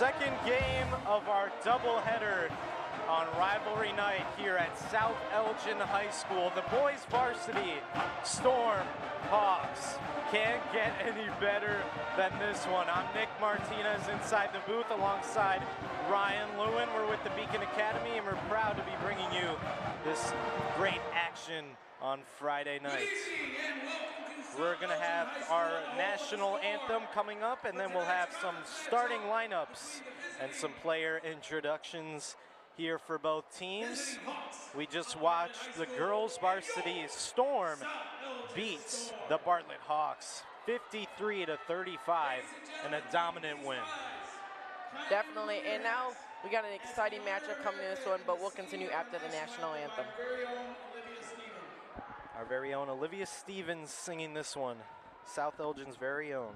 second game of our doubleheader on rivalry night here at South Elgin High School. The boys varsity Storm Hawks can't get any better than this one. I'm Nick Martinez inside the booth alongside Ryan Lewin. We're with the Beacon Academy and we're proud to be bringing you this great action on Friday night. We're gonna have our national anthem coming up, and then we'll have some starting lineups and some player introductions here for both teams. We just watched the girls varsity Storm beats the Bartlett Hawks 53-35 in a dominant win. Definitely, and now we got an exciting matchup coming in this one, but we'll continue after the national anthem. Our very own Olivia Stevens singing this one, South Elgin's very own.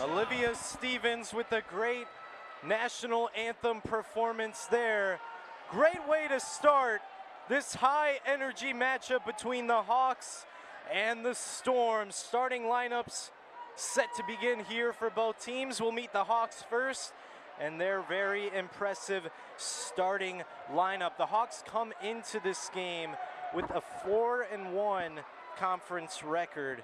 Olivia Stevens with a great national anthem performance there. Great way to start this high energy matchup between the Hawks and the Storm. Starting lineups set to begin here for both teams. We'll meet the Hawks first and their very impressive starting lineup. The Hawks come into this game with a 4-1 conference record,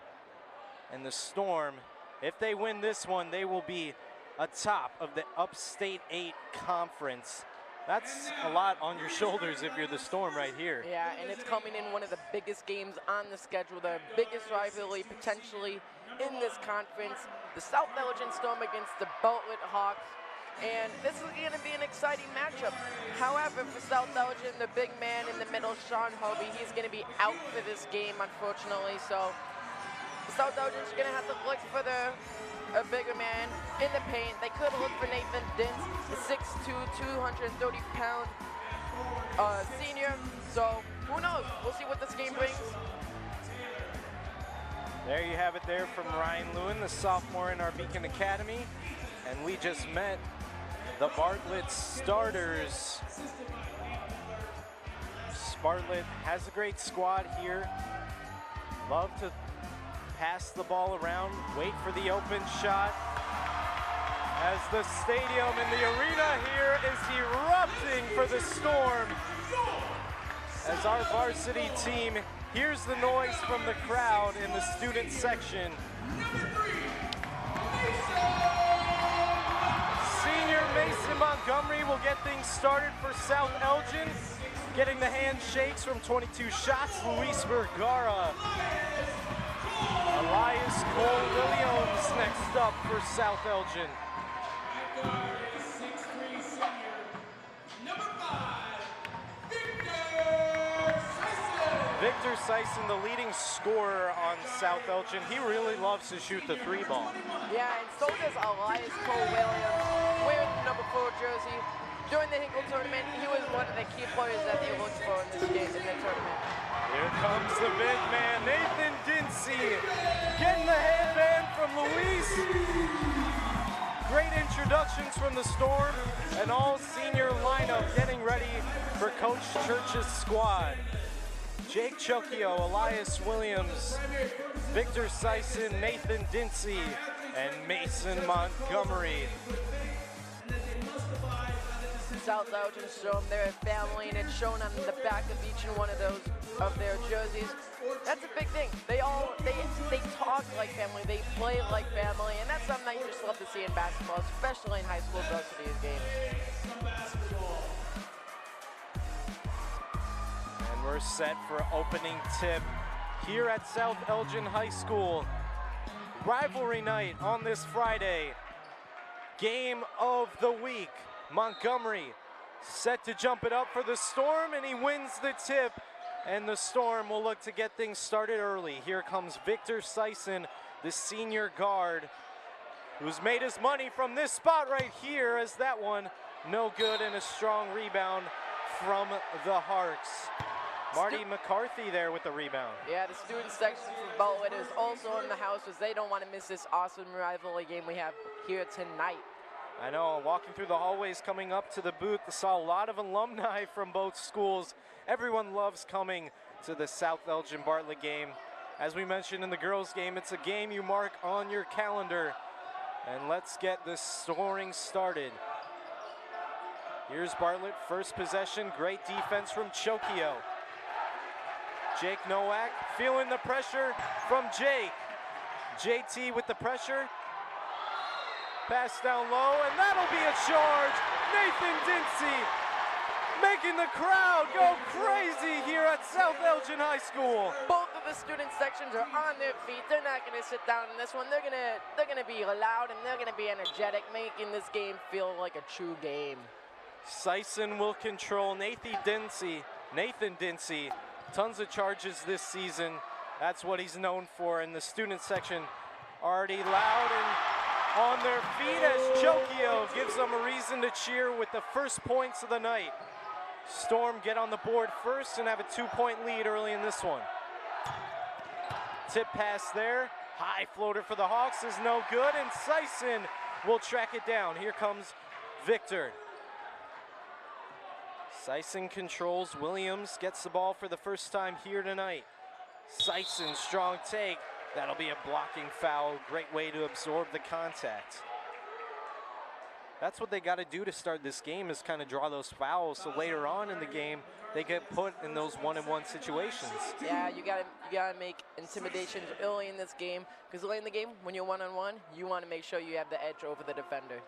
and the Storm, if they win this one, they will be atop of the Upstate 8 Conference. That's a lot on your shoulders if you're the Storm right here. Yeah, and it's coming in one of the biggest games on the schedule, the biggest rivalry potentially in this conference. The South Elgin Storm against the Bartlett Hawks. And this is going to be an exciting matchup. However, for South Elgin, the big man in the middle, Sean Hobie, he's going to be out for this game, unfortunately. So South Elgin's going to have to look for a bigger man in the paint. They could look for Nathan Dins, the 6'2", 230-pound senior. So who knows? We'll see what this game brings. There you have it there from Ryan Lewin, the sophomore in our Beacon Academy. And we just met the Bartlett starters. Bartlett has a great squad here. Love to pass the ball around, wait for the open shot. As the stadium and the arena here is erupting for the Storm. As our varsity team hears the noise from the crowd in the student section. Senior Mason Montgomery will get things started for South Elgin. Getting the handshakes from 22 shots, Luis Vergara. Elias Cole-Williams next up for South Elgin. Victor Sison, the leading scorer on South Elgin. He really loves to shoot the three ball. Yeah, and so does Elias Cole-Williams, wearing the number 4 jersey. during the Hinkle tournament, he was one of the key players that they looked for in this game, in the tournament. Here comes the big man, Nathan Dinsey, getting the headband from Luis. Great introductions from the Storm, an all-senior lineup getting ready for Coach Church's squad. Jake Chocchio, Elias Williams, Victor Sison, Nathan Dinsey, and Mason Montgomery. South Elgin Storm, they're a family, and it's shown on the back of each and one of their jerseys. That's a big thing. They talk like family, they play like family, and that's something that you just love to see in basketball, especially in high school varsity games. And we're set for opening tip here at South Elgin High School. Rivalry night on this Friday. Game of the week. Montgomery set to jump it up for the Storm, and he wins the tip. And the Storm will look to get things started early. Here comes Victor Sison, the senior guard, who's made his money from this spot right here, as that one no good, and a strong rebound from the Hawks. Marty McCarthy there with the rebound. Yeah, the student section for Bartlett is also in the house, as they don't want to miss this awesome rivalry game we have here tonight. I know, walking through the hallways coming up to the booth, I saw a lot of alumni from both schools. Everyone loves coming to the South Elgin Bartlett game. As we mentioned in the girls game, it's a game you mark on your calendar. And let's get this scoring started. Here's Bartlett, first possession, great defense from Chocchio. Jake Nowak feeling the pressure from Jake. JT with the pressure. Pass down low, and that'll be a charge. Nathan Dinsey making the crowd go crazy here at South Elgin High School. Both of the student sections are on their feet. They're not going to sit down in this one. They're gonna be loud, and they're gonna be energetic, making this game feel like a true game. Sison will control Nathan Dinsey. Tons of charges this season. That's what he's known for. In the student section, already loud and on their feet as Chocchio gives them a reason to cheer with the first points of the night. Storm get on the board first and have a 2-point lead early in this one. Tip pass there. High floater for the Hawks is no good, and Sison will track it down. Here comes Victor. Sison controls. Williams gets the ball for the first time here tonight. Sison, strong take. That'll be a blocking foul. Great way to absorb the contact. That's what they got to do to start this game, is kind of draw those fouls, so later on in the game they get put in those 1-on-1 situations. Yeah, you gotta make intimidations early in this game, because late in the game, when you're 1-on-1, you want to make sure you have the edge over the defender.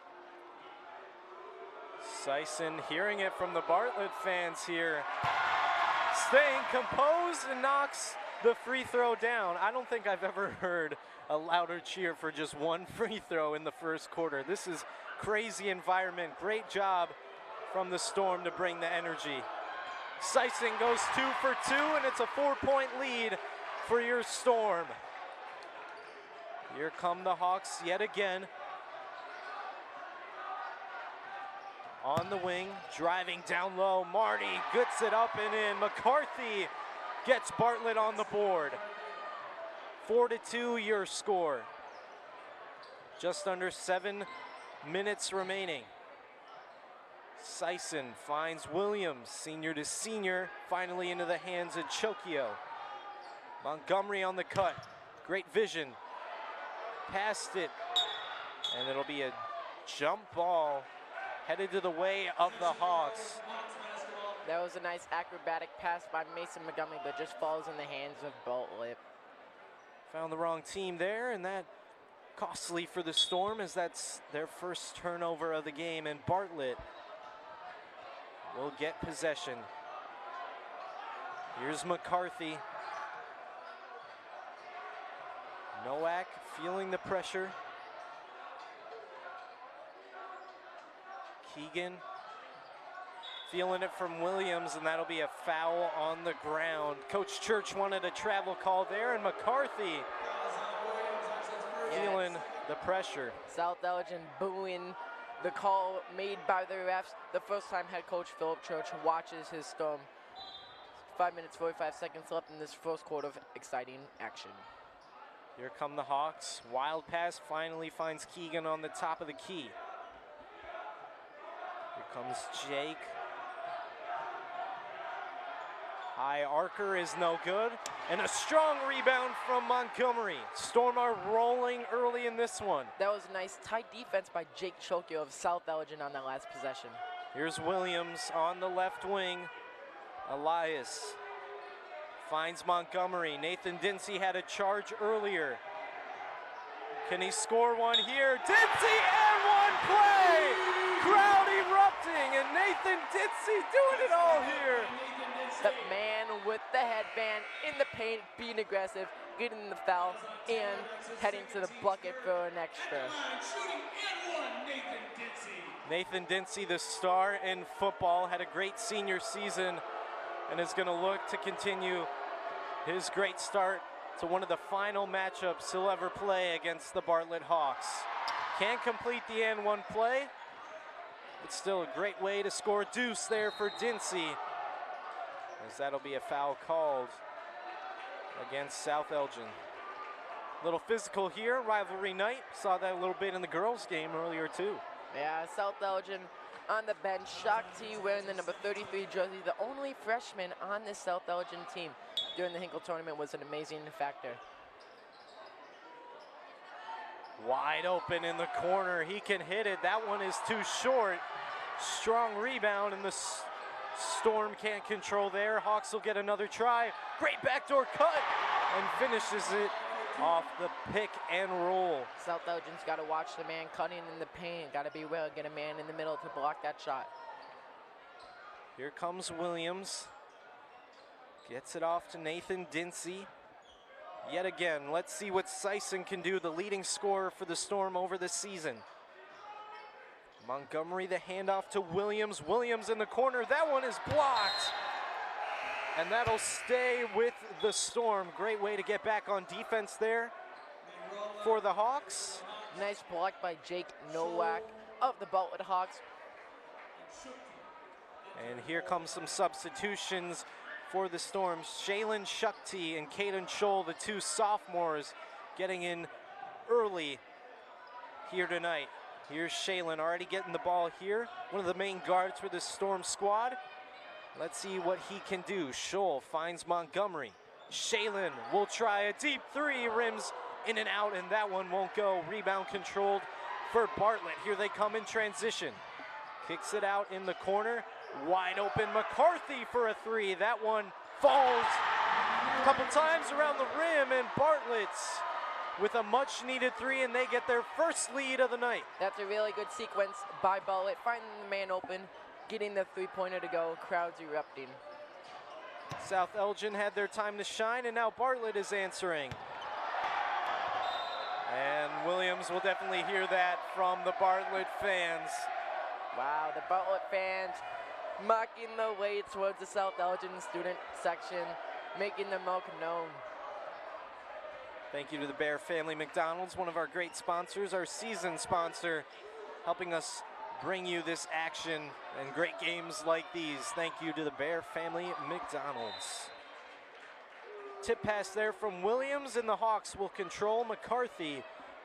Sison hearing it from the Bartlett fans here, staying composed, and knocks the free throw down. I don't think I've ever heard a louder cheer for just one free throw in the first quarter. This is crazy environment. Great job from the Storm to bring the energy. Sison goes 2 for 2, and it's a 4-point lead for your Storm. Here come the Hawks yet again. On the wing, driving down low. Marty gets it up and in. McCarthy gets Bartlett on the board. 4-2 your score. Just under 7 minutes remaining. Sison finds Williams, senior to senior, finally into the hands of Chocchio. Montgomery on the cut. Great vision. Passed it. And it'll be a jump ball headed to the way of the Hawks. That was a nice acrobatic pass by Mason Montgomery, but just falls in the hands of Bartlett. Found the wrong team there, and that costly for the Storm, as that's their first turnover of the game, and Bartlett will get possession. Here's McCarthy. Nowak feeling the pressure. Keegan feeling it from Williams, and that'll be a foul on the ground. Coach Church wanted a travel call there, and McCarthy feeling the pressure. South Elgin booing the call made by the refs the first time head coach Philip Church watches his Storm. 5 minutes, 45 seconds left in this first quarter of exciting action. Here come the Hawks. Wild pass finally finds Keegan on the top of the key. Here comes Jake. High arcer is no good. And a strong rebound from Montgomery. Storm are rolling early in this one. That was a nice tight defense by Jake Chokio of South Elgin on that last possession. Here's Williams on the left wing. Elias finds Montgomery. Nathan Dinsey had a charge earlier. Can he score one here? Dinsey and one play! Crowd erupting and Nathan Dinsey doing it all here. The man with the headband in the paint, being aggressive, getting the foul, and heading to the bucket for an extra. Nathan Dinsey, the star in football, had a great senior season and is going to look to continue his great start to one of the final matchups he'll ever play against the Bartlett Hawks. Can't complete the and one play, but still a great way to score deuce there for Dinsey, as that'll be a foul called against South Elgin. Little physical here, rivalry night. Saw that a little bit in the girls' game earlier too. Yeah, South Elgin on the bench. Shakti wearing the number 33 jersey, the only freshman on this South Elgin team during the Hinkle tournament, was an amazing factor. Wide open in the corner, he can hit it. That one is too short. Strong rebound, and the Storm can't control there. Hawks will get another try. Great backdoor cut, and finishes it off the pick and roll. South Elgin's got to watch the man cutting in the paint. Got to be well, get a man in the middle to block that shot. Here comes Williams. Gets it off to Nathan Dinsey. Yet again, let's see what Sison can do, the leading scorer for the Storm over the season. Montgomery, the handoff to Williams. Williams in the corner, that one is blocked. And that'll stay with the Storm. Great way to get back on defense there for the Hawks. Nice block by Jake Nowak of the Bartlett Hawks. And here comes some substitutions for the Storm. Shaylin Shakti and Caden Scholl, the two sophomores, getting in early here tonight. Here's Shaylin already getting the ball here. One of the main guards for the Storm squad. Let's see what he can do. Scholl finds Montgomery. Shaylin will try a deep three, rims in and out, and that one won't go. Rebound controlled for Bartlett. Here they come in transition. Kicks it out in the corner. Wide open McCarthy for a three. That one falls a couple times around the rim, and Bartlett's with a much needed three, and they get their first lead of the night. That's a really good sequence by Bartlett, finding the man open, getting the three-pointer to go, crowds erupting. South Elgin had their time to shine, and now Bartlett is answering. And Williams will definitely hear that from the Bartlett fans. Wow, the Bartlett fans mocking the way towards the South Elgin student section, making the milk known. Thank you to the Bear Family McDonald's, one of our great sponsors, our season sponsor, helping us bring you this action and great games like these. Thank you to the Bear Family McDonald's. Tip pass there from Williams, and the Hawks will control. McCarthy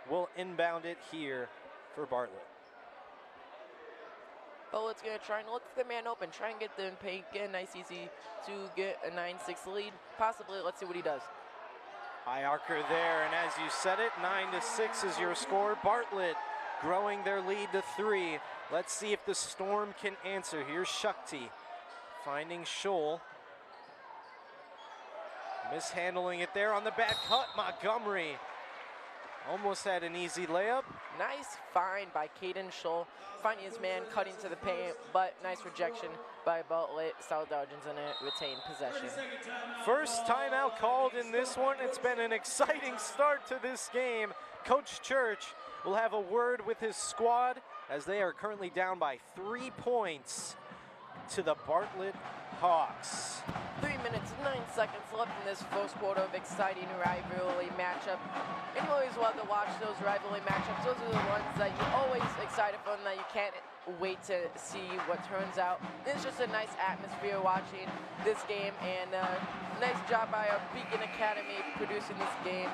will inbound it here for Bartlett. Bartlett's going to try and look for the man open, try and get the paint, get a nice easy to get a 9-6 lead. Possibly, let's see what he does. High arcer there, and as you said it, 9-6 is your score. Bartlett growing their lead to 3. Let's see if the Storm can answer. Here's Shakti finding Scholl. Mishandling it there on the back cut. Montgomery almost had an easy layup. Nice find by Caden Scholl, finding his man, cutting to the paint, but nice rejection by Bartlett. South Elgin's in a retained possession. First timeout called in this one. It's been an exciting start to this game. Coach Church will have a word with his squad as they are currently down by 3 points to the Bartlett Hawks. 3 minutes, 9 seconds left in this first quarter of exciting rivalry matchup. And you always love to watch those rivalry matchups. Those are the ones that you're always excited for and that you can't wait to see what turns out. It's just a nice atmosphere watching this game, and nice job by our Beacon Academy producing this game.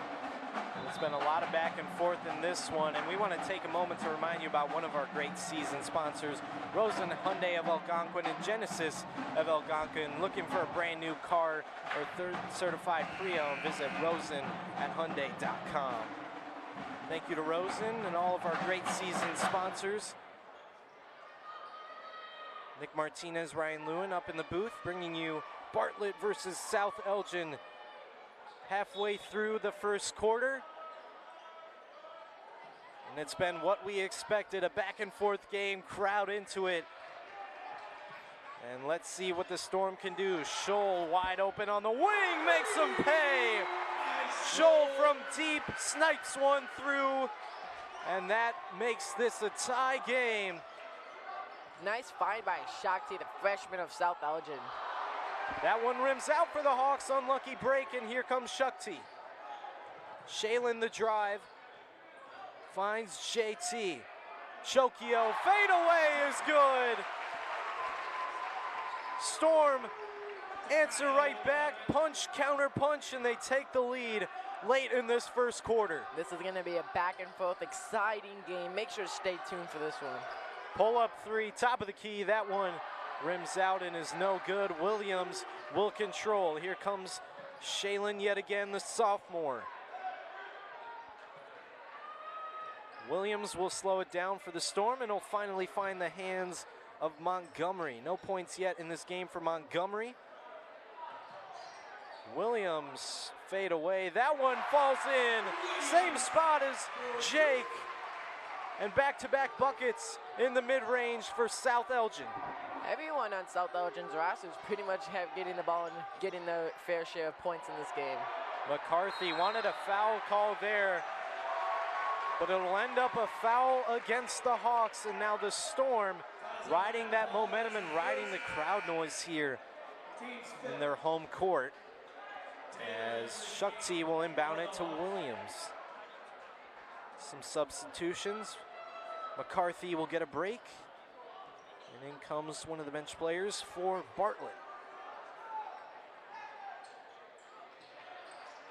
It's been a lot of back and forth in this one, and we want to take a moment to remind you about one of our great season sponsors, Rosen Hyundai of Algonquin and Genesis of Algonquin. Looking for a brand new car or third certified pre-owned, visit rosen@hyundai.com. Thank you to Rosen and all of our great season sponsors. Nick Martinez, Ryan Lewin up in the booth, bringing you Bartlett versus South Elgin. Halfway through the first quarter. And it's been what we expected, a back and forth game, crowd into it. And let's see what the Storm can do. Scholl wide open on the wing, makes them pay. Scholl from deep, snipes one through, and that makes this a tie game. Nice find by Shakti, the freshman of South Elgin. That one rims out for the Hawks, unlucky break, and here comes Shakti. Shaylin the drive, finds JT. Chokio, fade away is good. Storm answer right back, punch, counter punch, and they take the lead late in this first quarter. This is gonna be a back and forth, exciting game. Make sure to stay tuned for this one. Pull up three, top of the key, that one rims out and is no good. Williams will control. Here comes Shaylin yet again, the sophomore. Williams will slow it down for the Storm, and he'll finally find the hands of Montgomery. No points yet in this game for Montgomery. Williams fade away. That one falls in. Same spot as Jake. And back-to-back buckets in the mid-range for South Elgin. Everyone on South Elgin's rosters pretty much have getting the ball and getting their fair share of points in this game. McCarthy wanted a foul call there, but it'll end up a foul against the Hawks, and now the Storm riding that momentum and riding the crowd noise here in their home court, as Shakti will inbound it to Williams. Some substitutions. McCarthy will get a break. And in comes one of the bench players for Bartlett.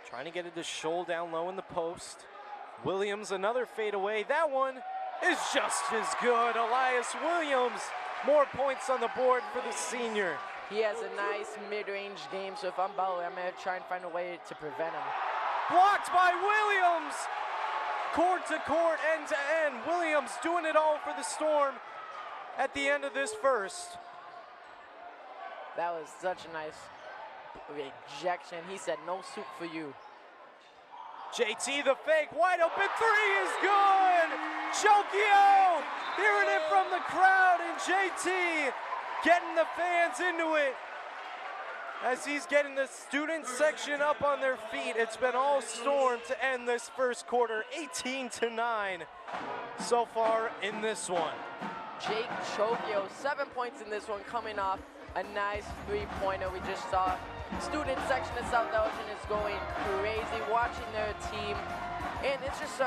Trying to get it to Scholl down low in the post. Williams, another fadeaway. That one is just as good. Elias Williams, more points on the board for the senior. He has a nice mid-range game, so if I'm Bartlett, I'm going to try and find a way to prevent him. Blocked by Williams. Court to court, end to end. Williams doing it all for the Storm at the end of this first. That was such a nice rejection. He said, no soup for you. JT the fake, wide open three is good. Chokio hearing it from the crowd, and JT getting the fans into it as he's getting the student section up on their feet. It's been all Storm to end this first quarter, 18-9 so far in this one. Jake Chokio, 7 points in this one, coming off a nice three-pointer we just saw. Student section of South Elgin is going crazy watching their team, and it's just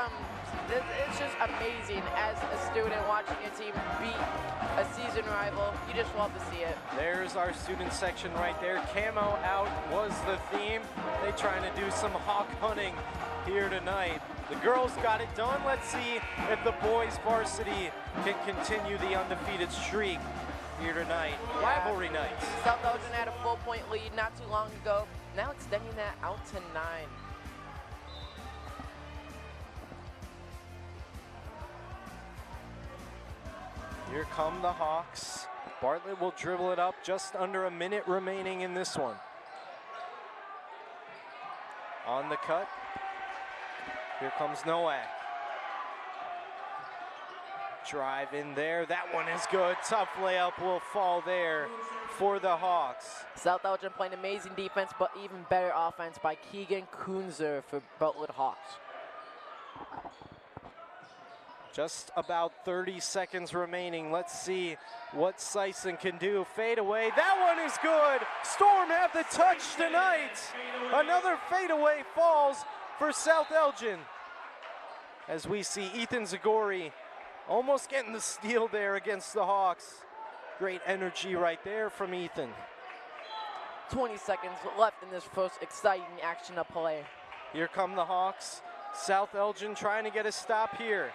amazing as a student watching your team beat a season rival. You just love to see it. There's our student section right there. Camo out was the theme. They trying to do some hawk hunting here tonight. The girls got it done. Let's see if the boys varsity can continue the undefeated streak here tonight. Yeah. Rivalry nights. South Elgin had a 4-point lead not too long ago. Now extending that out to 9. Here come the Hawks. Bartlett will dribble it up, just under a minute remaining in this one. On the cut. Here comes Nowak. Drive in there, that one is good. Tough layup will fall there for the Hawks. South Elgin playing amazing defense, but even better offense by Keegan Kunzer for Bartlett Hawks. Just about 30 seconds remaining. Let's see what Sison can do. Fade away. That one is good. Storm have the touch tonight. Another fadeaway falls for South Elgin. As we see Ethan Zagori almost getting the steal there against the Hawks. Great energy right there from Ethan. 20 seconds left in this first exciting action of play. Here come the Hawks. South Elgin trying to get a stop here.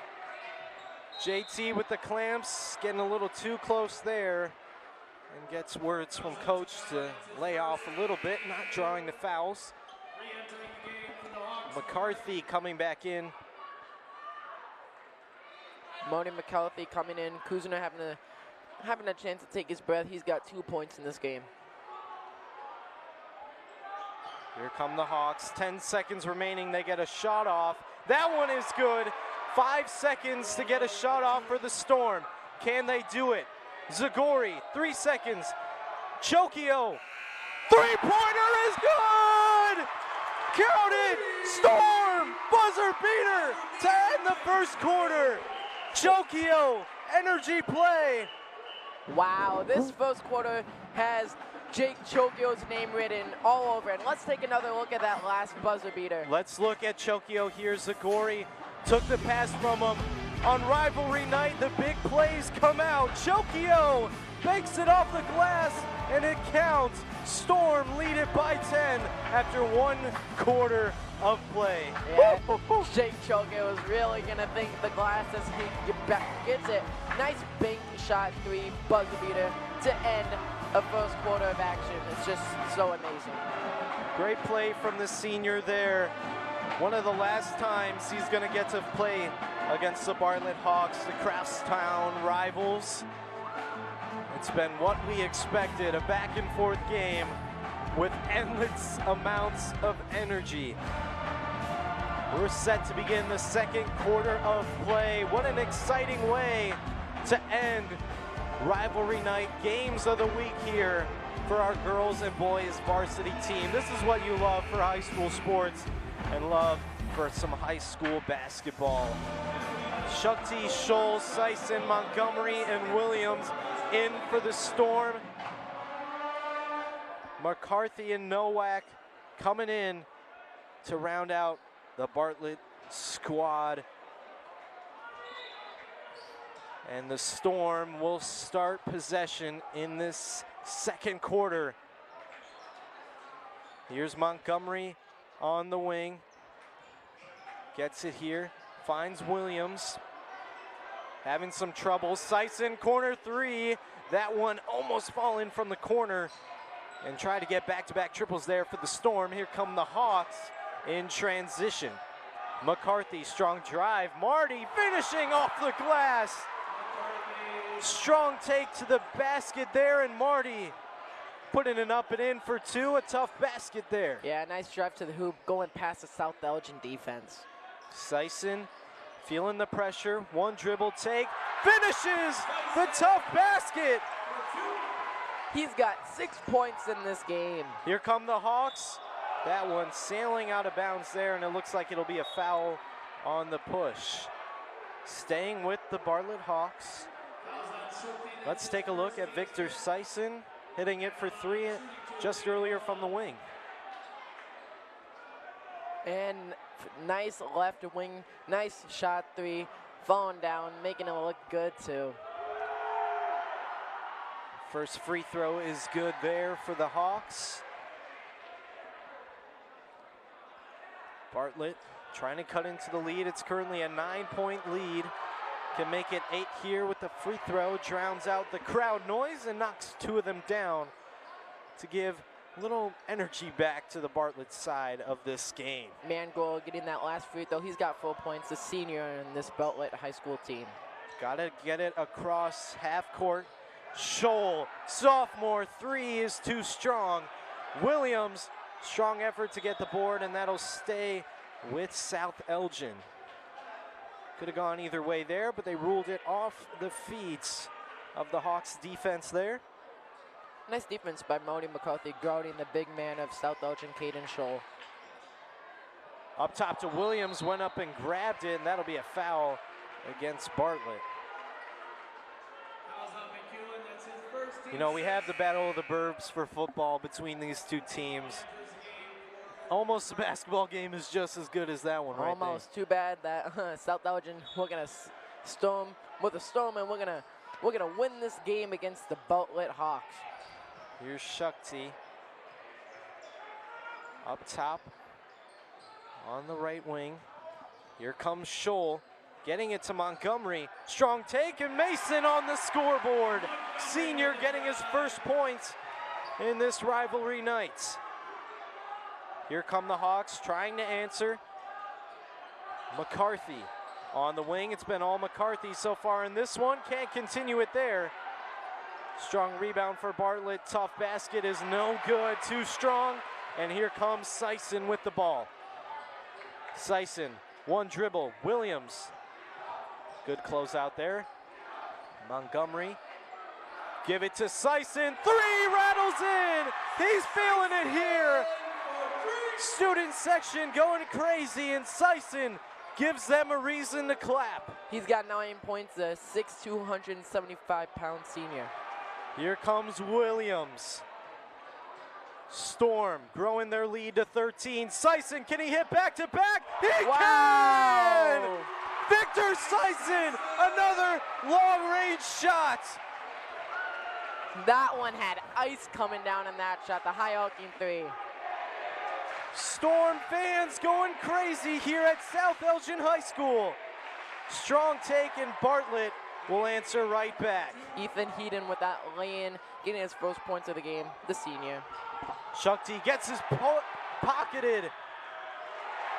JT with the clamps, getting a little too close there, and gets words from coach to lay off a little bit, not drawing the fouls. McCarthy coming back in. Moni McCarthy coming in. Kuzner having a chance to take his breath. He's got 2 points in this game. Here come the Hawks. 10 seconds remaining. They get a shot off. That one is good. 5 seconds to get a shot off for the Storm. Can they do it? Zagori, 3 seconds. Chokio, three-pointer is good! Count it! Storm, buzzer beater to end the first quarter. Chokio, energy play. Wow, this first quarter has Jake Chokio's name written all over it. Let's take another look at that last buzzer beater. Let's look at Chokio here. Zagori took the pass from him. On rivalry night, the big plays come out. Chokio makes it off the glass, and it counts. Storm lead it by 10 after 1 quarter of play. Yeah, Jake Chokio is really going to think the glass as he gets it. Nice bank shot 3 buzzer beater to end a first quarter of action. It's just so amazing. Great play from the senior there. One of the last times he's going to get to play against the Bartlett Hawks, the Crosstown rivals. It's been what we expected, a back and forth game with endless amounts of energy. We're set to begin the second quarter of play. What an exciting way to end rivalry night, games of the week here for our girls and boys varsity team. This is what you love for high school sports and love for some high school basketball. Shukti, Scholl, Sison, Montgomery, and Williams in for the Storm. McCarthy and Nowak coming in to round out the Bartlett squad. And the Storm will start possession in this second quarter. Here's Montgomery on the wing. Gets it here, finds Williams. Having some trouble. Sison, corner 3. That one almost falling from the corner. And try to get back-to-back triples there for the Storm. Here come the Hawks in transition. McCarthy, strong drive. Marty finishing off the glass. Strong take to the basket there, and Marty putting it up and in for 2. A tough basket there. Yeah, nice drive to the hoop, going past the South Elgin defense. Sison feeling the pressure. 1 dribble take. Finishes the tough basket. He's got 6 points in this game. Here come the Hawks. That one sailing out of bounds there, and it looks like it'll be a foul on the push. Staying with the Bartlett Hawks. Let's take a look at Victor Sison hitting it for 3 just earlier from the wing. And nice left wing, nice shot 3, falling down, making it look good too. First free throw is good there for the Hawks. Bartlett trying to cut into the lead. It's currently a 9-point lead. Can make it 8 here with the free throw. Drowns out the crowd noise and knocks 2 of them down to give a little energy back to the Bartlett side of this game. Mangold getting that last free throw. He's got 4 points, the senior in this Bartlett high school team. Gotta get it across half court. Scholl, sophomore, 3 is too strong. Williams, strong effort to get the board, and that'll stay with South Elgin. Could have gone either way there, but they ruled it off the feet of the Hawks defense there. Nice defense by Moni McCarthy, guarding the big man of South Elgin, Caden Scholl. Up top to Williams, went up and grabbed it, and that'll be a foul. against Bartlett. You know, we have the Battle of the Burbs for football between these two teams. Almost a basketball game is just as good as that one, right? Almost. Too bad that South Elgin, we're gonna storm with a storm, and we're gonna win this game against the Bartlett Hawks. Here's Shakti up top on the right wing. Here comes Scholl, getting it to Montgomery. Strong take, and Mason on the scoreboard. Senior getting his first points in this rivalry night. Here come the Hawks trying to answer. McCarthy on the wing. It's been all McCarthy so far in this one. Can't continue it there. Strong rebound for Bartlett. Tough basket is no good. Too strong. And here comes Sison with the ball. Sison, one dribble. Williams. Good close out there. Montgomery. Give it to Sison. Three rattles in. He's feeling it here. Student section going crazy, and Sison gives them a reason to clap. He's got 9 points, a 6'2", 175-pound senior. Here comes Williams. Storm growing their lead to 13. Sison, can he hit back-to-back? He can! Victor Sison, another long-range shot. That one had ice coming down in that shot, the high-arcing three. Storm fans going crazy here at South Elgin High School. Strong take, and Bartlett will answer right back. Ethan Heaton with that lay-in, getting his first points of the game, the senior. Shakti gets his pocketed.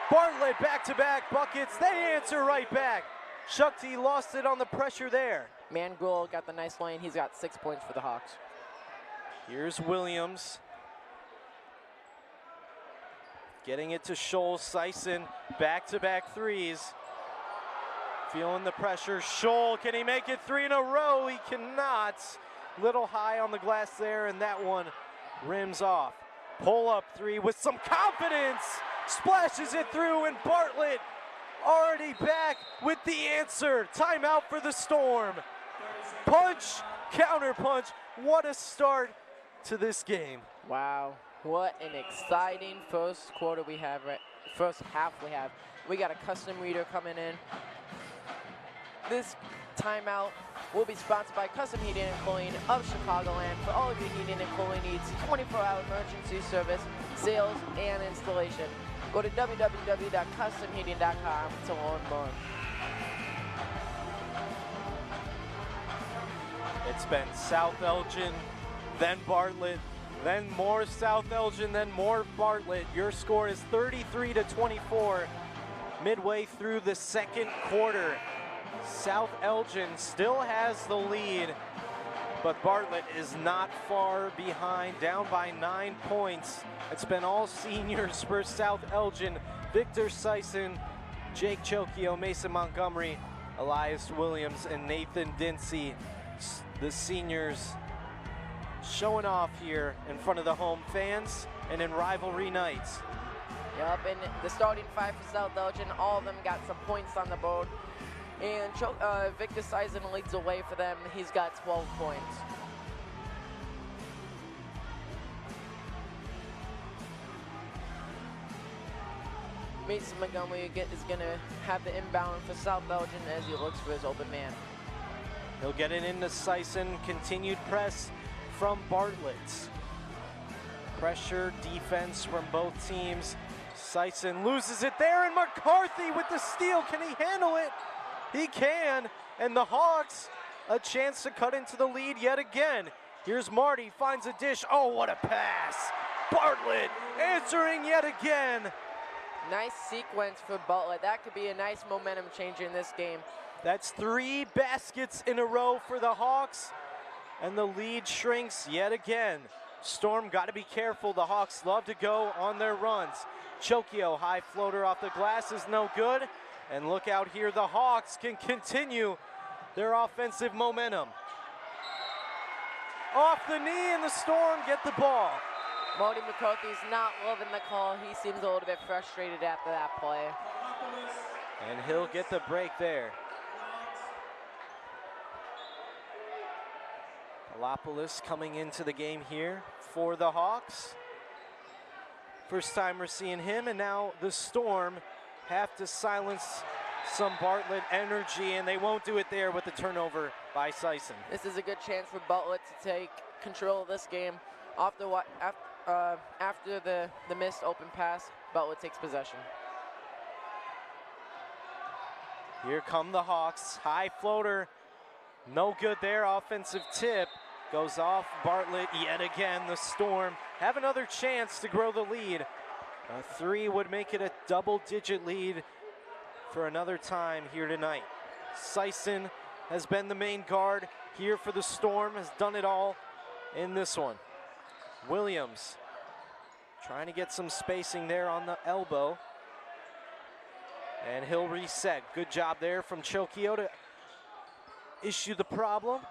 Bartlett back-to-back buckets. They answer right back. Shakti lost it on the pressure there. Mangrel got the nice lane. He's got 6 points for the Hawks. Here's Williams. Getting it to Scholl. Sison, back-to-back threes. Feeling the pressure. Scholl, can he make it 3 in a row? He cannot. Little high on the glass there, and that one rims off. Pull-up three with some confidence. Splashes it through, and Bartlett already back with the answer. Timeout for the Storm. Punch, counter punch. What a start to this game. Wow. What an exciting first quarter we have, first half we have. We got a custom reader coming in. This timeout will be sponsored by Custom Heating and Cooling of Chicagoland. For all of your heating and cooling needs, 24-hour emergency service, sales, and installation. Go to www.customheating.com to learn more. It's been South Elgin, then Bartlett, then more South Elgin, then more Bartlett. Your score is 33-24 midway through the second quarter. South Elgin still has the lead, but Bartlett is not far behind, down by 9 points. It's been all seniors for South Elgin. Victor Sison, Jake Chokio, Mason Montgomery, Elias Williams, and Nathan Dinsey. The seniors showing off here in front of the home fans and in rivalry nights. Yep, and the starting five for South Elgin, all of them got some points on the board. And Victor Sison leads the way for them. He's got 12 points. Mason Montgomery is going to have the inbound for South Elgin as he looks for his open man. He'll get it into Sison. Continued press from Bartlett. Pressure, defense from both teams. Sison loses it there, and McCarthy with the steal. Can he handle it? He can, and the Hawks a chance to cut into the lead yet again. Here's Marty, finds a dish. Oh, what a pass. Bartlett answering yet again. Nice sequence for Bartlett. That could be a nice momentum changer in this game. That's 3 baskets in a row for the Hawks, and the lead shrinks yet again. Storm got to be careful. The Hawks love to go on their runs. Chokio, high floater off the glass is no good. And look out here, the Hawks can continue their offensive momentum. Off the knee, and the Storm get the ball. Marty McCarthy's not loving the call. He seems a little bit frustrated after that play. And he'll get the break there. Galopoulos coming into the game here for the Hawks. First time we're seeing him, and now the Storm have to silence some Bartlett energy, and they won't do it there with the turnover by Sison. This is a good chance for Bartlett to take control of this game. After the missed open pass, Bartlett takes possession. Here come the Hawks. High floater. No good there. Offensive tip. Goes off Bartlett yet again. The Storm have another chance to grow the lead. A 3 would make it a double-digit lead for another time here tonight. Sison has been the main guard here for the Storm. Has done it all in this one. Williams trying to get some spacing there on the elbow. And he'll reset. Good job there from Chokio to issue the problem.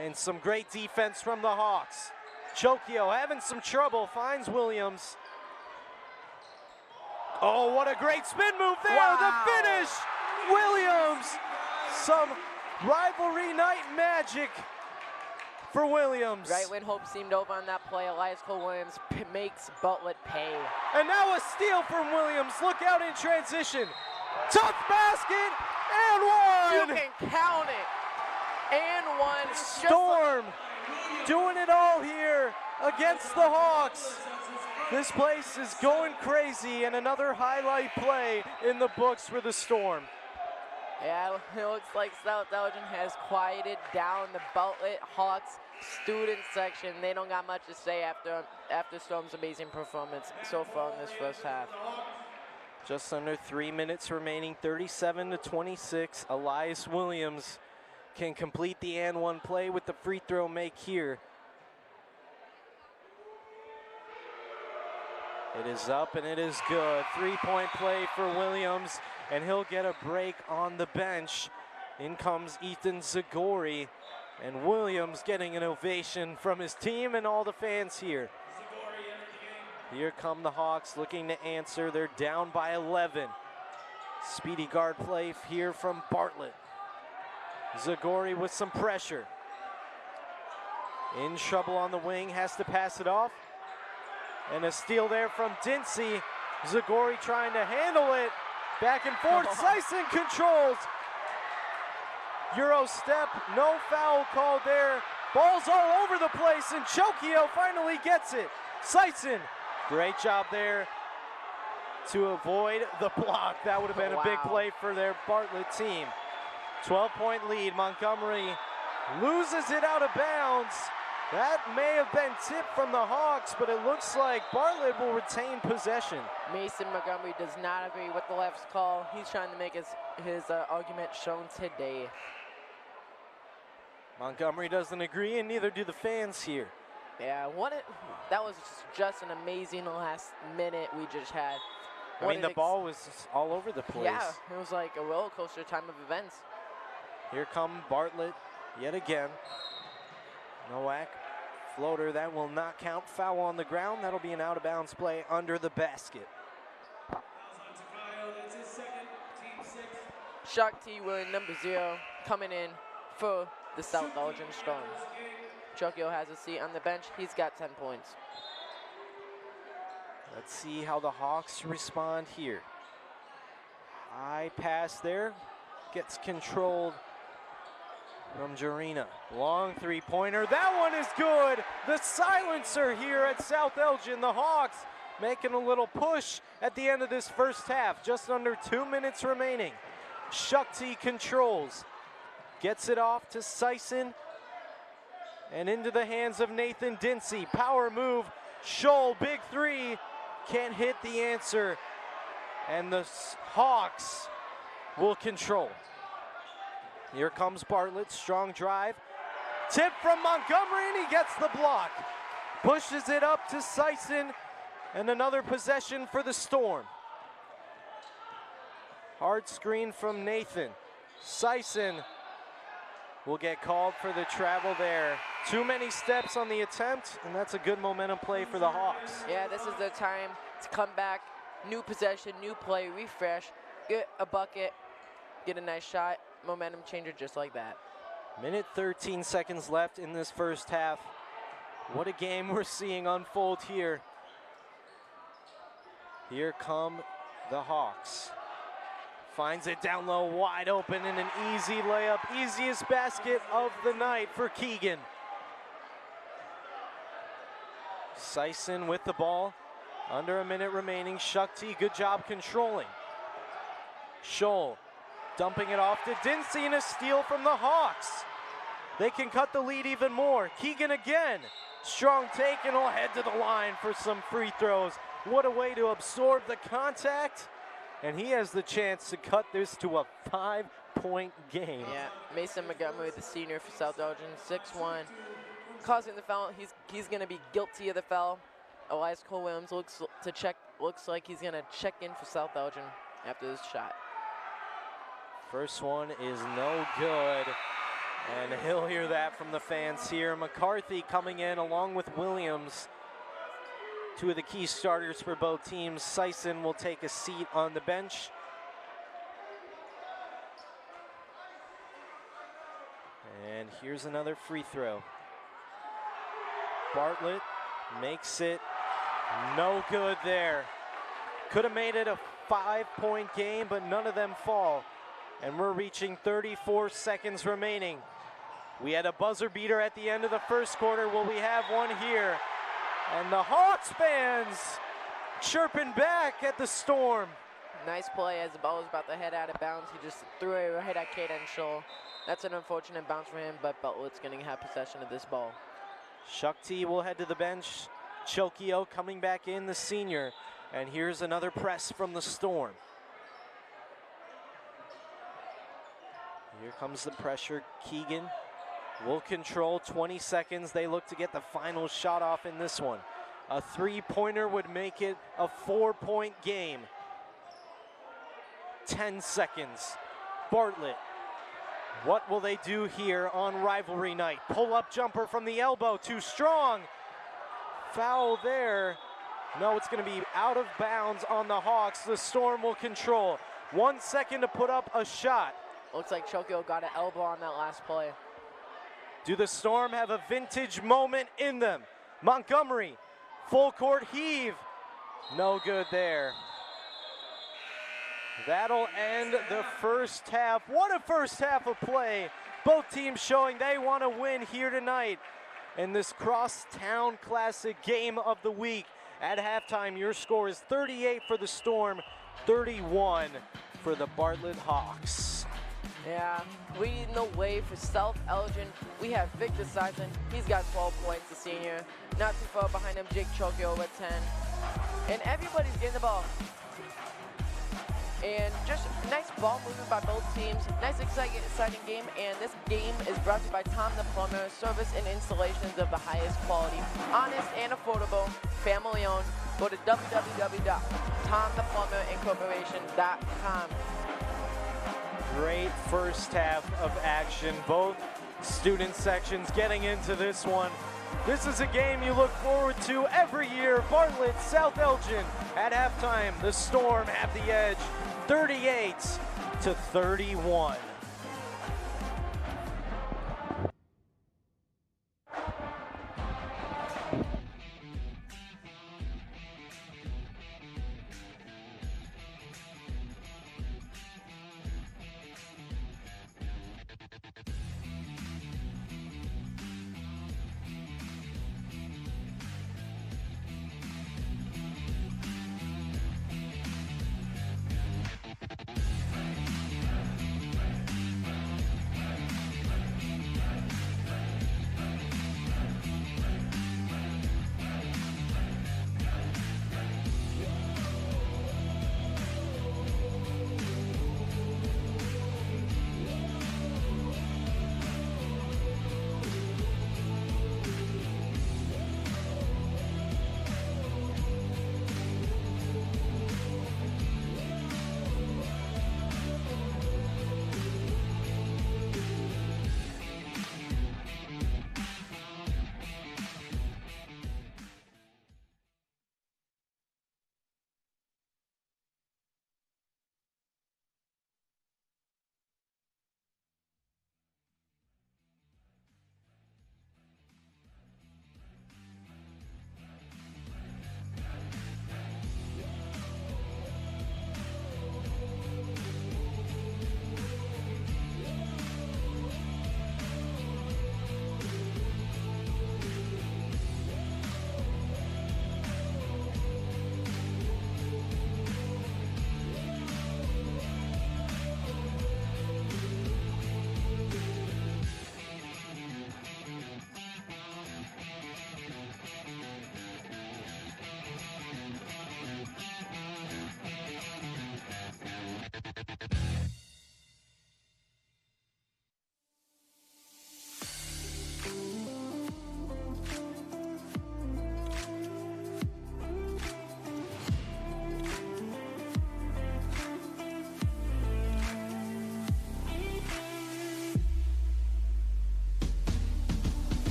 And some great defense from the Hawks. Chokio having some trouble, finds Williams. Oh, what a great spin move there, wow. The finish! Williams, some rivalry night magic for Williams. Right when hope seemed over on that play, Elias Cole-Williams makes Bartlett pay. And now a steal from Williams. Look out in transition. Tough basket, and one! You can count it. And one. Storm doing it all here against the Hawks. This place is going crazy, and another highlight play in the books for the Storm. Yeah, it looks like South Elgin has quieted down the Bartlett Hawks student section. They don't got much to say after Storm's amazing performance so far in this first half. Just under 3 minutes remaining, 37-26. Elias Williams can complete the and one play with the free throw make here. It is up and it is good. 3-point play for Williams, and he'll get a break on the bench. In comes Ethan Zagori, and Williams getting an ovation from his team and all the fans here. Here come the Hawks looking to answer. They're down by 11. Speedy guard play here from Bartlett. Zagori with some pressure. In trouble on the wing, has to pass it off. And a steal there from Dinsey. Zagori trying to handle it. Back and forth, Sison controls. Euro step, no foul called there. Ball's all over the place, and Chokio finally gets it. Sison, great job there to avoid the block. That would have been a big play for their Bartlett team. 12-point lead. Montgomery loses it out of bounds. That may have been tipped from the Hawks, but it looks like Bartlett will retain possession. Mason Montgomery does not agree with the ref's call. He's trying to make his argument shown today. Montgomery doesn't agree, and neither do the fans here. Yeah, that was just an amazing last minute we just had. I mean, the ball was all over the place. Yeah, it was like a roller coaster time of events. Here come Bartlett yet again. Nowak, floater, that will not count. Foul on the ground. That'll be an out-of-bounds play under the basket. Shakti wearing number 0 coming in for the South Elgin Storm. Chokio has a seat on the bench. He's got 10 points. Let's see how the Hawks respond here. High pass there. Gets controlled from Jarina. Long three-pointer. That one is good. The silencer here at South Elgin. The Hawks making a little push at the end of this first half. Just under 2 minutes remaining. Shakti controls. Gets it off to Sison. And into the hands of Nathan Dinsey. Power move. Scholl, big three. Can't hit the answer. And the Hawks will control. Here comes Bartlett, strong drive. Tip from Montgomery, and he gets the block. Pushes it up to Sison, and another possession for the Storm. Hard screen from Nathan. Sison will get called for the travel there. Too many steps on the attempt, and that's a good momentum play for the Hawks. Yeah, this is their time to come back. New possession, new play, refresh, get a bucket, get a nice shot. Momentum changer just like that. Minute 13 seconds left in this first half. What a game we're seeing unfold here. Here come the Hawks. Finds it down low, wide open, and an easy layup. Easiest basket of the night for Keegan. Sison with the ball. Under a minute remaining. Shukti, good job controlling. Scholl dumping it off to Dinsey, and a steal from the Hawks. They can cut the lead even more. Keegan again. Strong take, and will head to the line for some free throws. What a way to absorb the contact. And he has the chance to cut this to a 5-point game. Yeah, Mason Montgomery, the senior for South Elgin, 6'1", causing the foul. He's going to be guilty of the foul. Elias Cole-Williams looks like he's going to check in for South Elgin after this shot. First one is no good. And he'll hear that from the fans here. McCarthy coming in along with Williams. Two of the key starters for both teams. Sison will take a seat on the bench. And here's another free throw. Bartlett makes it no good there. Could have made it a 5-point game, but none of them fall. And we're reaching 34 seconds remaining. We had a buzzer beater at the end of the first quarter. Will we have one here? And the Hawks fans chirping back at the Storm. Nice play as the ball was about to head out of bounds. He just threw it right at Caden Scholl. That's an unfortunate bounce for him, but Bartlett's going to have possession of this ball. Shukti will head to the bench. Chokio coming back in, the senior. And here's another press from the Storm. Here comes the pressure. Keegan will control. 20 seconds. They look to get the final shot off in this one. A three-pointer would make it a 4-point game. 10 seconds. Bartlett. What will they do here on rivalry night? Pull-up jumper from the elbow. Too strong. Foul there. No, it's going to be out of bounds on the Hawks. The Storm will control. 1 second to put up a shot. Looks like Chokio got an elbow on that last play. Do the Storm have a vintage moment in them? Montgomery, full court heave. No good there. That'll end the first half. What a first half of play. Both teams showing they want to win here tonight in this Crosstown Classic game of the week. At halftime, your score is 38 for the Storm, 31 for the Bartlett Hawks. Yeah, leading the way for South Elgin, we have Victor Sison. He's got 12 points, the senior. Not too far behind him, Jake Chokio with 10. And everybody's getting the ball. And just nice ball movement by both teams. Nice, exciting game. And this game is brought to you by Tom the Plumber. Service and installations of the highest quality. Honest and affordable. Family owned. Go to www.tomtheplumber.com. Great first half of action. Both student sections getting into this one. This is a game you look forward to every year. Bartlett, South Elgin. At halftime, the Storm have the edge, 38-31.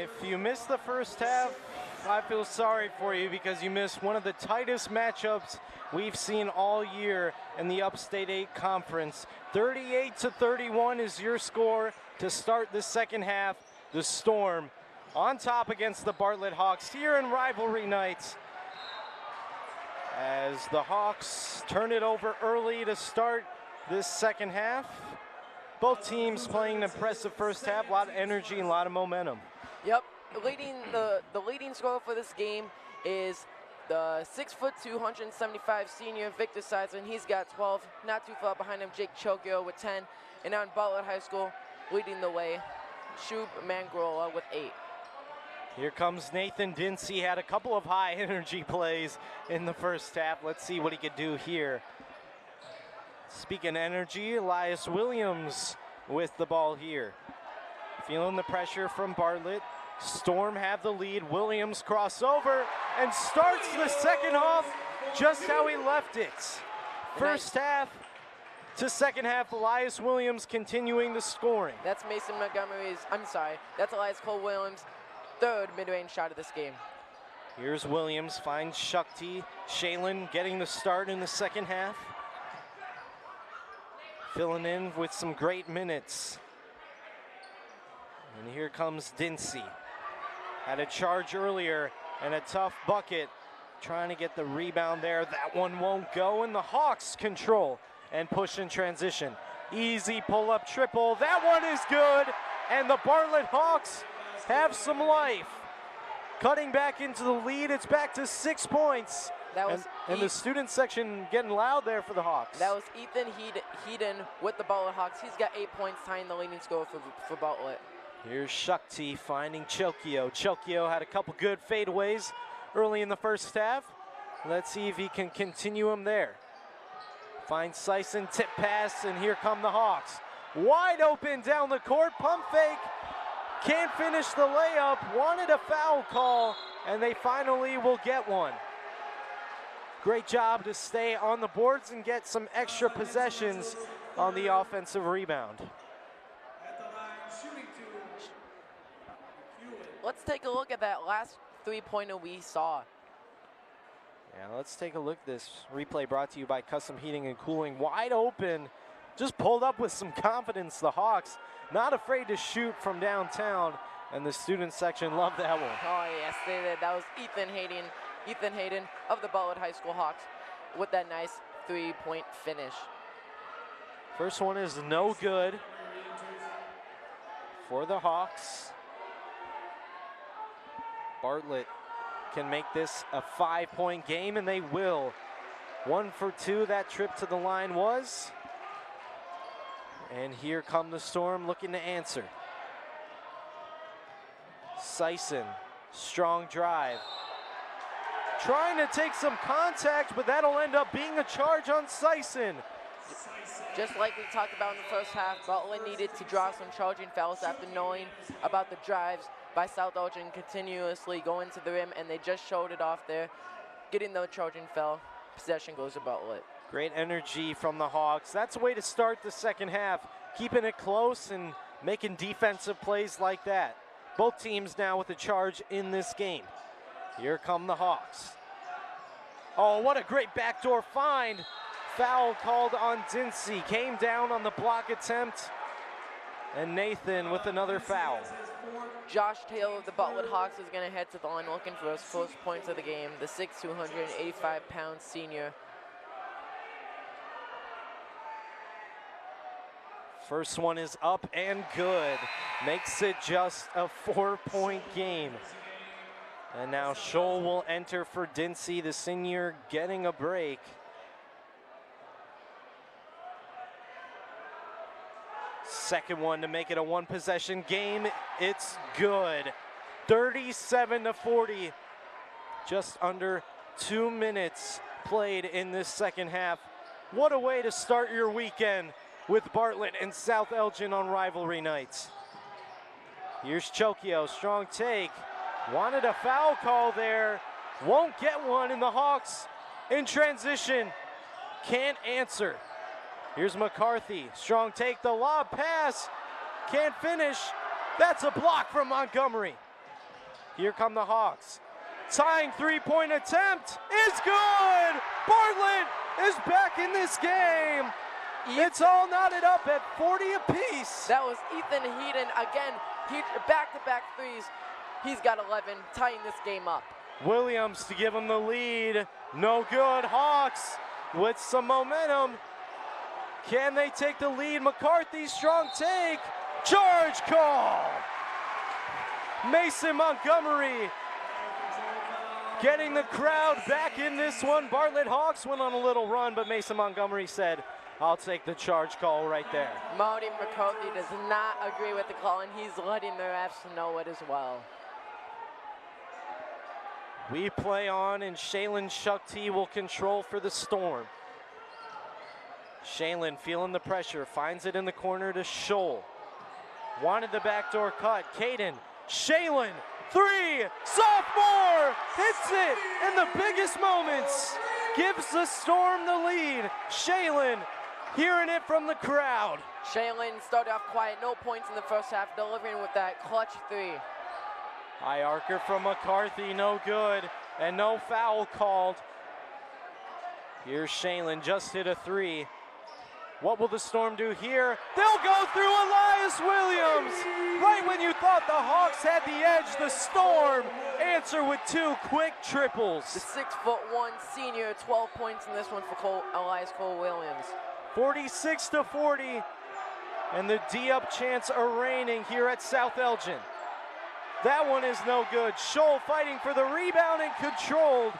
If you missed the first half, I feel sorry for you because you missed one of the tightest matchups we've seen all year in the Upstate 8 Conference. 38-31 is your score to start the second half. The Storm on top against the Bartlett Hawks here in rivalry night, as the Hawks turn it over early to start this second half. Both teams playing an impressive first half, a lot of energy and a lot of momentum. Yep, the leading scorer for this game is the 6'2", 275 senior Victor Seisen. He's got 12. Not too far behind him, Jake Chokio with 10. And on Bartlett High School, leading the way, Shub Mangrola with 8. Here comes Nathan Dinsey. Had a couple of high energy plays in the first half. Let's see what he could do here. Speaking of energy, Elias Williams with the ball here. Feeling the pressure from Bartlett. Storm have the lead. Williams crossover and starts the second half just how he left it. First half to second half, Elias Williams continuing the scoring. That's Mason Montgomery's, that's Elias Cole Williams' third mid-range shot of this game. Here's Williams, finds Shakti. Shaylin getting the start in the second half. Filling in with some great minutes. And here comes Dinsey. Had a charge earlier and a tough bucket. Trying to get the rebound there. That one won't go, and the Hawks control and push in transition. Easy pull-up triple. That one is good, and the Bartlett Hawks have some life. Cutting back into the lead, it's back to 6 points. And the student section getting loud there for the Hawks. That was Ethan Heeden with the Bartlett Hawks. He's got 8 points, tying the leading score for Bartlett. Here's Shakti finding Chokio. Chokio had a couple good fadeaways early in the first half. Let's see if he can continue them there. Finds Sison, tip pass, and here come the Hawks. Wide open down the court, pump fake. Can't finish the layup, wanted a foul call, and they finally will get one. Great job to stay on the boards and get some extra possessions on the offensive rebound. Let's take a look at that last three-pointer we saw. Yeah, let's take a look at this replay brought to you by Custom Heating and Cooling. Wide open, just pulled up with some confidence. The Hawks not afraid to shoot from downtown, and the student section loved that one. Oh yes, they did. That was Ethan Hayden of the Bartlett High School Hawks with that nice three-point finish. First one is no good for the Hawks. Bartlett can make this a 5-point game, and they will. 1 for 2, that trip to the line was. And here come the Storm looking to answer. Sison, strong drive. Trying to take some contact, but that'll end up being a charge on Sison. Just like we talked about in the first half, Bartlett needed to draw some charging fouls after knowing about the drives by South Elgin continuously going to the rim, and they just showed it off there. Getting the charging foul, possession goes to Bartlett. Great energy from the Hawks. That's a way to start the second half, keeping it close and making defensive plays like that. Both teams now with a charge in this game. Here come the Hawks. Oh, what a great backdoor find. Foul called on Dinsey. Came down on the block attempt. And Nathan with another foul. Josh Taylor of the Bartlett Hawks is going to head to the line looking for his first points of the game. The 6'2", 285-pound senior. First one is up and good. Makes it just a 4-point game. And now Scholl will enter for Dinsey, the senior, getting a break. Second one to make it a one-possession game. It's good. 37-40. Just under 2 minutes played in this second half. What a way to start your weekend with Bartlett and South Elgin on rivalry nights. Here's Chokio, strong take. Wanted a foul call there. Won't get one, and the Hawks in transition can't answer. Here's McCarthy, strong take, the lob pass, can't finish. That's a block from Montgomery. Here come the Hawks. Tying three-point attempt is good. Bartlett is back in this game. It's all knotted up at 40 apiece. That was Ethan Heaton again. Back-to-back threes. He's got 11, tying this game up. Williams to give him the lead. No good. Hawks with some momentum. Can they take the lead? McCarthy, strong take. Charge call. Mason Montgomery getting the crowd back in this one. Bartlett Hawks went on a little run, but Mason Montgomery said, I'll take the charge call right there. Marty McCarthy does not agree with the call, and he's letting the refs know it as well. We play on, and Shaylin Shukti will control for the Storm. Shaylin feeling the pressure, finds it in the corner to Scholl. Wanted the backdoor cut. Caden, Shaylin, three, sophomore, hits it in the biggest moments. Gives the Storm the lead. Shaylin hearing it from the crowd. Shaylin started off quiet, no points in the first half, delivering with that clutch three. High archer from McCarthy, no good, and no foul called. Here's Shaylin, just hit a three. What will the Storm do here? They'll go through Elias Williams. Right when you thought the Hawks had the edge, the Storm answer with two quick triples. The 6'1" senior, 12 points in this one for Elias Cole Williams. 46-40, and the D-up chants are reigning here at South Elgin. That one is no good. Scholl fighting for the rebound and controlled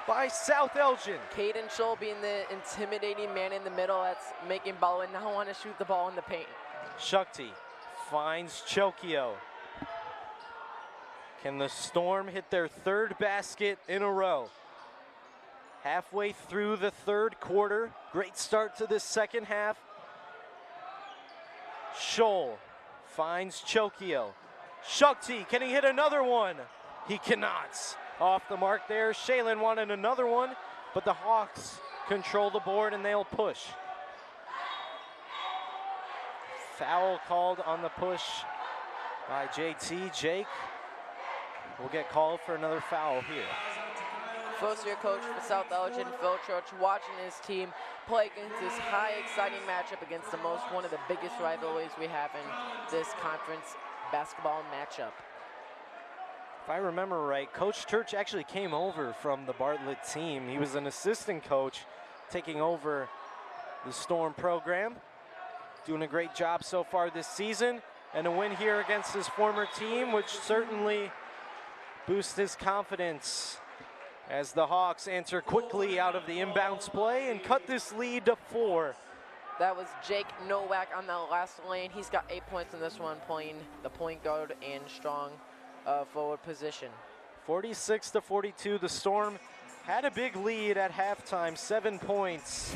by South Elgin. Caden Scholl being the intimidating man in the middle that's making Baldwin now want to shoot the ball in the paint. Shukti finds Chokio. Can the Storm hit their third basket in a row? Halfway through the third quarter. Great start to this second half. Scholl finds Chokio. Shukti, can he hit another one? He cannot. Off the mark there. Shaylin wanted another one, but the Hawks control the board and they'll push. Foul called on the push by JT. Jake will get called for another foul here. First-year coach for South Elgin, Phil Church, watching his team play against this high, exciting matchup against one of the biggest rivalries we have in this conference basketball matchup. If I remember right, Coach Church actually came over from the Bartlett team. He was an assistant coach taking over the Storm program. Doing a great job so far this season. And a win here against his former team, which certainly boosts his confidence as the Hawks answer quickly out of the inbounds play and cut this lead to 4. That was Jake Nowak on the last lane. He's got 8 points in this one, playing the point guard and strong forward position. 46-42, the Storm had a big lead at halftime, 7 points.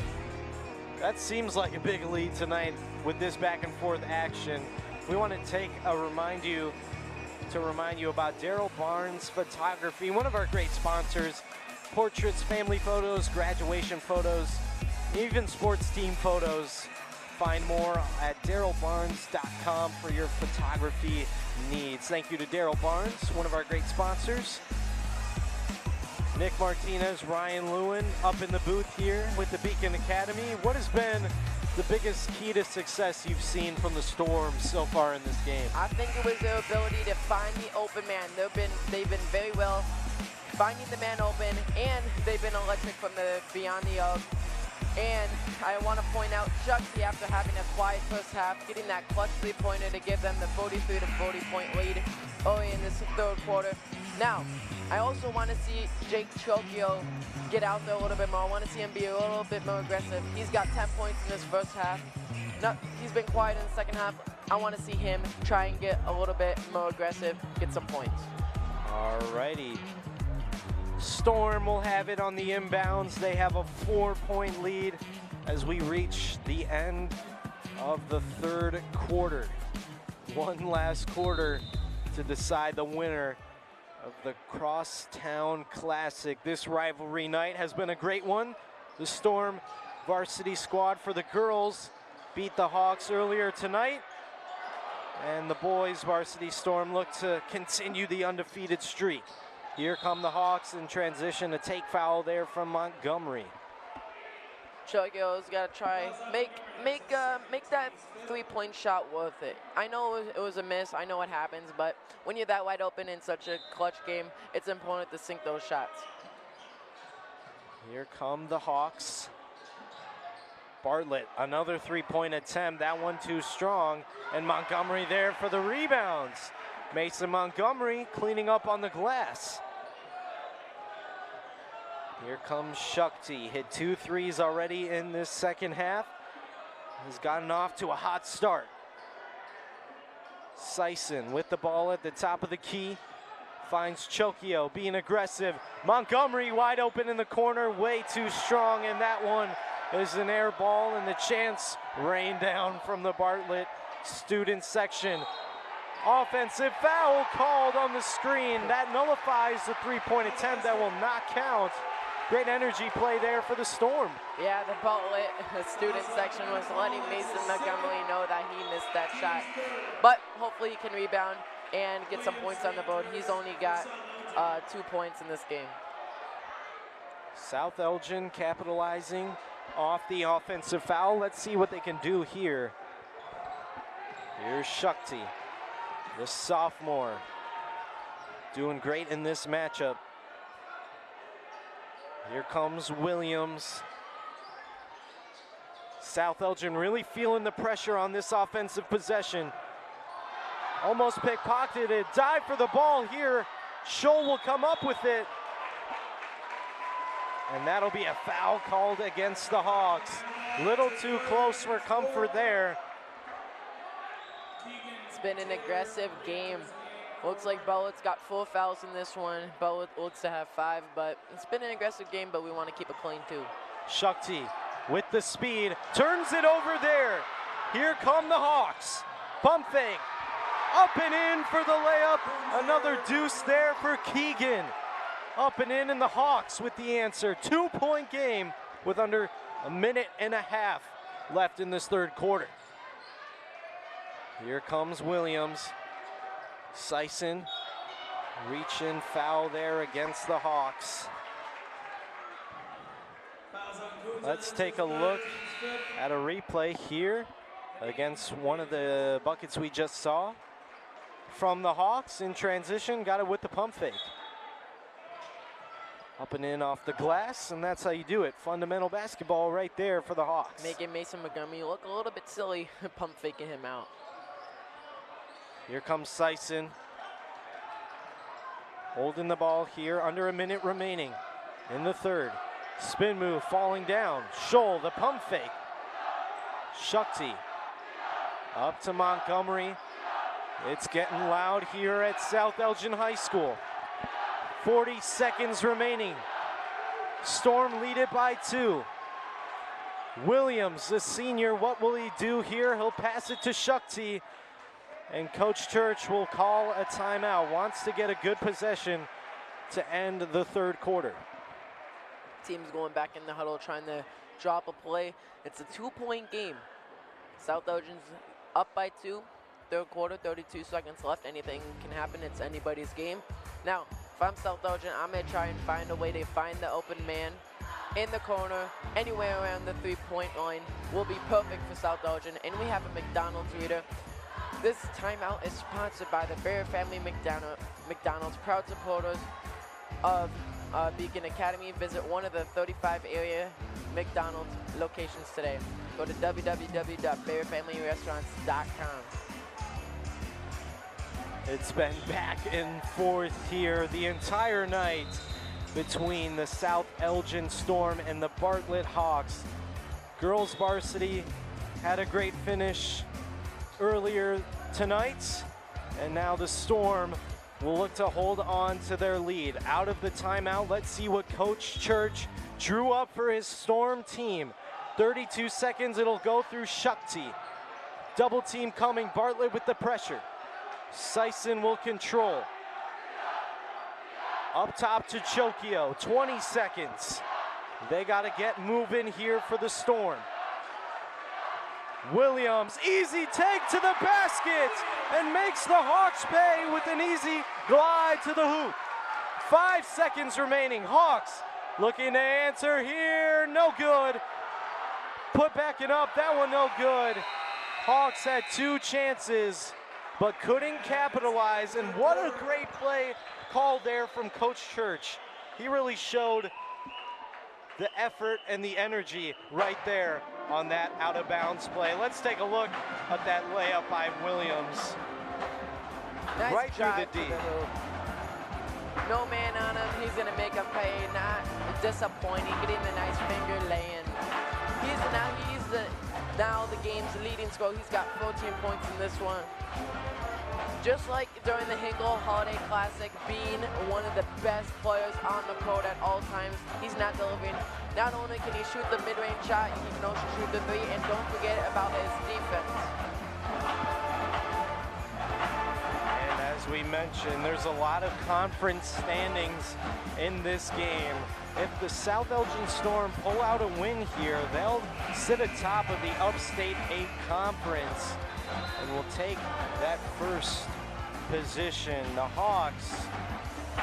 That seems like a big lead tonight with this back and forth action. We want to remind you about Daryl Barnes Photography, one of our great sponsors. Portraits, family photos, graduation photos, even sports team photos. Find more at darylbarnes.com for your photography needs. Thank you to Daryl Barnes, one of our great sponsors. Nick Martinez, Ryan Lewin up in the booth here with the Beacon Academy. What has been the biggest key to success you've seen from the Storm so far in this game? I think it was their ability to find the open man. They've been very well finding the man open, and they've been electric from the beyond the arc. And I want to point out Shukti, after having a quiet first half, getting that clutch three-pointer to give them the 43-40 point lead early in this third quarter. Now, I also want to see Jake Chokio get out there a little bit more. I want to see him be a little bit more aggressive. He's got 10 points in this first half. No, he's been quiet in the second half. I want to see him try and get a little bit more aggressive, get some points. Alrighty. Storm will have it on the inbounds. They have a 4-point lead as we reach the end of the third quarter. One last quarter to decide the winner of the Crosstown Classic. This rivalry night has been a great one. The Storm varsity squad for the girls beat the Hawks earlier tonight. And the boys Varsity Storm look to continue the undefeated streak. Here come the Hawks in transition. A take foul there from Montgomery. Chokio's got to try make that three-point shot worth it. I know it was a miss. I know what happens, but when you're that wide open in such a clutch game, it's important to sink those shots. Here come the Hawks. Bartlett, another three-point attempt. That one too strong. And Montgomery there for the rebounds. Mason Montgomery cleaning up on the glass. Here comes Shukti. Hit 2 threes already in this second half. Has gotten off to a hot start. Sison with the ball at the top of the key. Finds Chokio being aggressive. Montgomery wide open in the corner, way too strong, and that one is an air ball, and the chance rained down from the Bartlett student section. Offensive foul called on the screen. That nullifies the three-point attempt. That will not count. Great energy play there for the Storm. Yeah, the Bartlett student section was letting Mason Montgomery know that he missed that shot. But hopefully he can rebound and get some points on the board. He's only got 2 points in this game. South Elgin capitalizing off the offensive foul. Let's see what they can do here. Here's Shukti, the sophomore, doing great in this matchup. Here comes Williams. South Elgin really feeling the pressure on this offensive possession. Almost pickpocketed, dive for the ball here. Scholl will come up with it. And that'll be a foul called against the Hawks. Little too close for comfort there. It's been an aggressive game. Looks like Bartlett's got 4 fouls in this one. Bartlett looks to have 5, but it's been an aggressive game, but we want to keep it clean too. Shukti with the speed, turns it over there. Here come the Hawks. Pump fake, up and in for the layup. Another deuce there for Keegan. Up and in the Hawks with the answer. 2-point game with under a minute and a half left in this third quarter. Here comes Williams. Sison, reach in foul there against the Hawks. Let's take a look at a replay here against one of the buckets we just saw. From the Hawks in transition, got it with the pump fake. Up and in off the glass, and that's how you do it. Fundamental basketball right there for the Hawks. Making Mason Montgomery look a little bit silly, pump faking him out. Here comes Sison. Holding the ball here, under a minute remaining in the third. Spin move, falling down. Scholl, the pump fake. Shukti up to Montgomery. It's getting loud here at South Elgin High School. 40 seconds remaining. Storm lead it by 2. Williams, the senior, what will he do here? He'll pass it to Shukti. And Coach Church will call a timeout. Wants to get a good possession to end the third quarter. Team's going back in the huddle trying to drop a play. It's a 2-point game. South Elgin's up by 2. Third quarter, 32 seconds left. Anything can happen. It's anybody's game. Now, if I'm South Elgin, I'm going to try and find a way to find the open man in the corner, anywhere around the 3-point line will be perfect for South Elgin. And we have a McDonald's reader. This timeout is sponsored by the Bear Family McDonald's, proud supporters of Beacon Academy. Visit one of the 35 area McDonald's locations today. Go to www.bearfamilyrestaurants.com. It's been back and forth here the entire night between the South Elgin Storm and the Bartlett Hawks. Girls varsity had a great finish earlier tonight, and now the Storm will look to hold on to their lead. Out of the timeout, let's see what Coach Church drew up for his Storm team. 32 seconds, it'll go through Shukti. Double team coming, Bartlett with the pressure. Sison will control. Up top to Chokio, 20 seconds. They gotta get moving here for the Storm. Williams, easy take to the basket and makes the Hawks pay with an easy glide to the hoop. 5 seconds remaining. Hawks looking to answer here, no good. Put backing up, that one no good. Hawks had 2 chances, but couldn't capitalize, and what a great play called there from Coach Church. He really showed the effort and the energy right there on that out of bounds play. Let's take a look at that layup by Williams. Nice Right through the D. No man on him, he's gonna make a pay, not disappointing, getting the nice finger laying. He's now the game's leading scorer. He's got 14 points in this one. Just like during the Hinkle Holiday Classic, being one of the best players on the court at all times, he's not delivering. Not only can he shoot the mid-range shot, he can also shoot the 3, and don't forget about his defense. And as we mentioned, there's a lot of conference standings in this game. If the South Elgin Storm pull out a win here, they'll sit atop of the Upstate 8 Conference and will take that first position. The Hawks,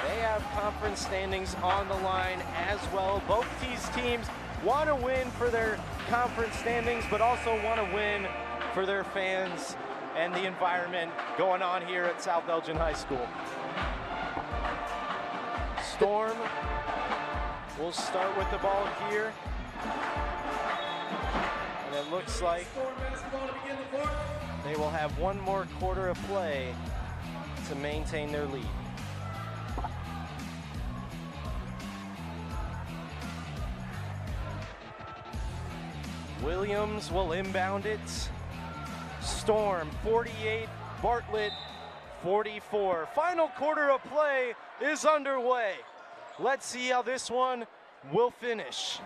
they have conference standings on the line as well. Both these teams want to win for their conference standings, but also want to win for their fans and the environment going on here at South Elgin High School. Storm will start with the ball here. And it looks like they will have one more quarter of play to maintain their lead. Williams will inbound it. Storm 48, Bartlett 44. Final quarter of play is underway. Let's see how this one will finish.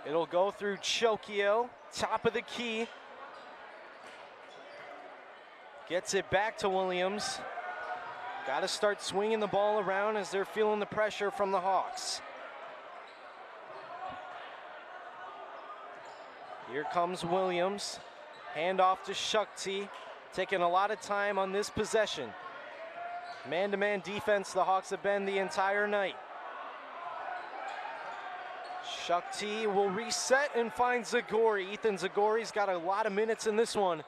It'll go through Chokio, top of the key. Gets it back to Williams. Got to start swinging the ball around as they're feeling the pressure from the Hawks. Here comes Williams. Hand off to Shukti. Taking a lot of time on this possession. Man-to-man defense the Hawks have been the entire night. Shukti will reset and find Zagori. Ethan Zagori's got a lot of minutes in this one.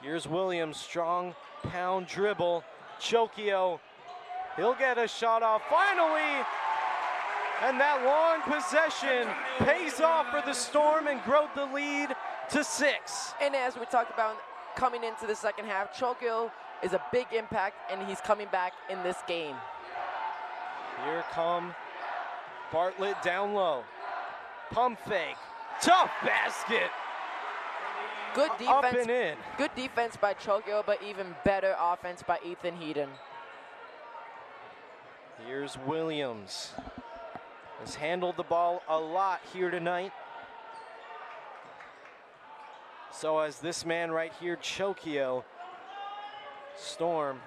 Here's Williams, strong pound dribble. Chokio, he'll get a shot off finally. And that long possession pays off for the Storm and growed the lead to 6. And as we talked about coming into the second half, Chokio is a big impact, and he's coming back in this game. Here come Bartlett down low. Pump fake. Tough basket. Good defense. Up and in. Good defense by Chokio, but even better offense by Ethan Heaton. Here's Williams. Has handled the ball a lot here tonight. So as this man right here, Chokio. Storm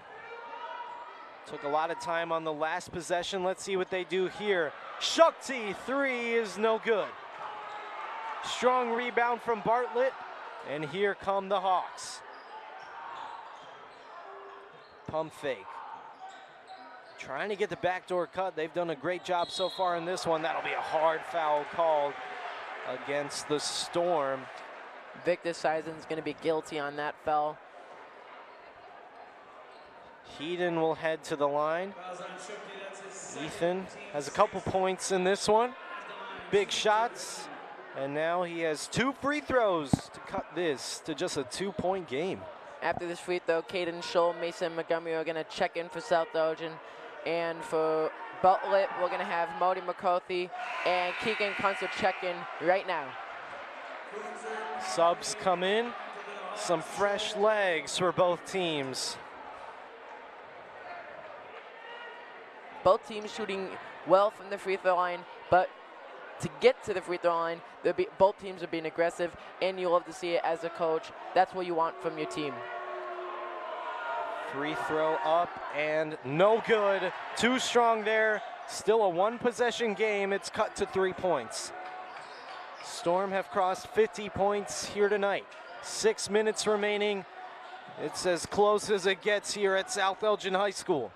took a lot of time on the last possession. Let's see what they do here. Shukti, 3 is no good. Strong rebound from Bartlett, and here come the Hawks. Pump fake. Trying to get the backdoor cut. They've done a great job so far in this one. That'll be a hard foul called against the Storm. Victor Seisen's going to be guilty on that foul. Heaton will head to the line. Ethan has a couple points in this one. Big shots. And now he has 2 free throws to cut this to just a 2-point game. After this free throw, Caden Scholl, Mason Montgomery are going to check in for South Elgin. And for Bartlett, we're going to have Marty McCarthy and Keegan Kunzel check in right now. Subs come in. Some fresh legs for both teams. Both teams shooting well from the free throw line, but to get to the free throw line, both teams are being aggressive, and you love to see it as a coach. That's what you want from your team. Free throw up and no good. Too strong there. Still a 1-possession game. It's cut to 3 points. Storm have crossed 50 points here tonight. 6 minutes remaining. It's as close as it gets here at South Elgin High School.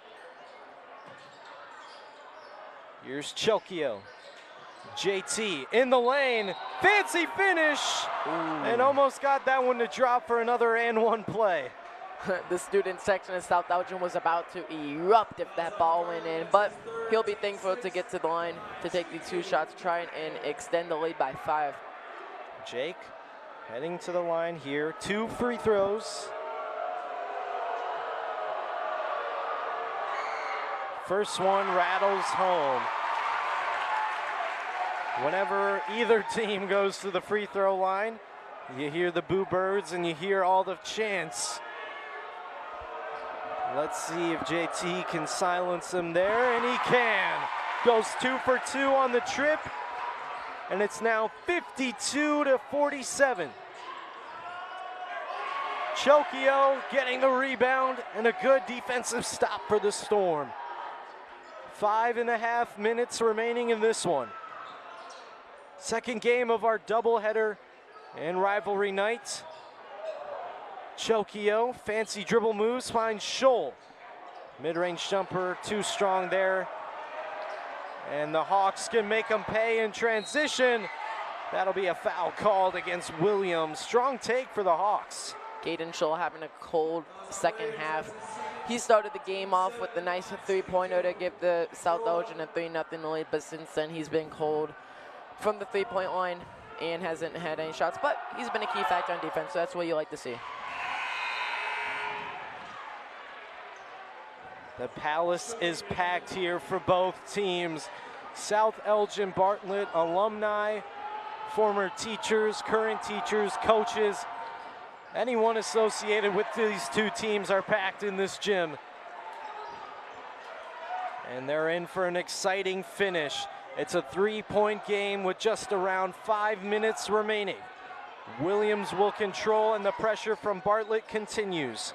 Here's Chokio. JT in the lane. Fancy finish. Ooh. And almost got that one to drop for another and one play. The student section of South Elgin was about to erupt if that ball went in, but he'll be thankful to get to the line to take these 2 shots, try and extend the lead by 5. Jake heading to the line here. 2 free throws. First one rattles home. Whenever either team goes to the free throw line, you hear the boo birds and you hear all the chants. Let's see if JT can silence him there, and he can. Goes 2 for 2 on the trip, and it's now 52-47. Chokio getting the rebound and a good defensive stop for the Storm. 5.5 minutes remaining in this one. Second game of our doubleheader and rivalry night. Chokio, fancy dribble moves, finds Scholl. Mid-range jumper, too strong there. And the Hawks can make them pay in transition. That'll be a foul called against Williams. Strong take for the Hawks. Gaden Scholl having a cold second half. He started the game off with the nice 3-pointer to give the South Elgin a 3-0 lead, but since then he's been cold from the 3-point line and hasn't had any shots, but he's been a key factor on defense, so that's what you like to see. The Palace is packed here for both teams. South Elgin Bartlett alumni, former teachers, current teachers, coaches, anyone associated with these 2 teams are packed in this gym. And they're in for an exciting finish. It's a 3-point game with just around 5 minutes remaining. Williams will control, and the pressure from Bartlett continues.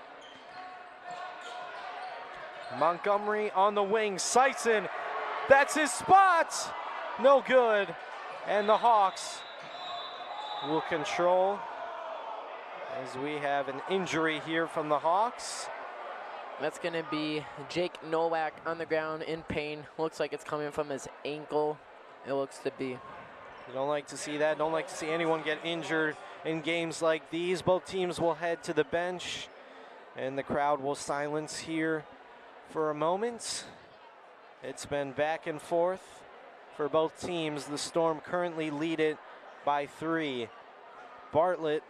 Montgomery on the wing. Sison, that's his spot. No good. And the Hawks will control as we have an injury here from the Hawks. That's going to be Jake Nowak on the ground in pain. Looks like it's coming from his ankle. It looks to be. You don't like to see that. Don't like to see anyone get injured in games like these. Both teams will head to the bench, and the crowd will silence here for a moment. It's been back and forth for both teams. The Storm currently lead it by 3. Bartlett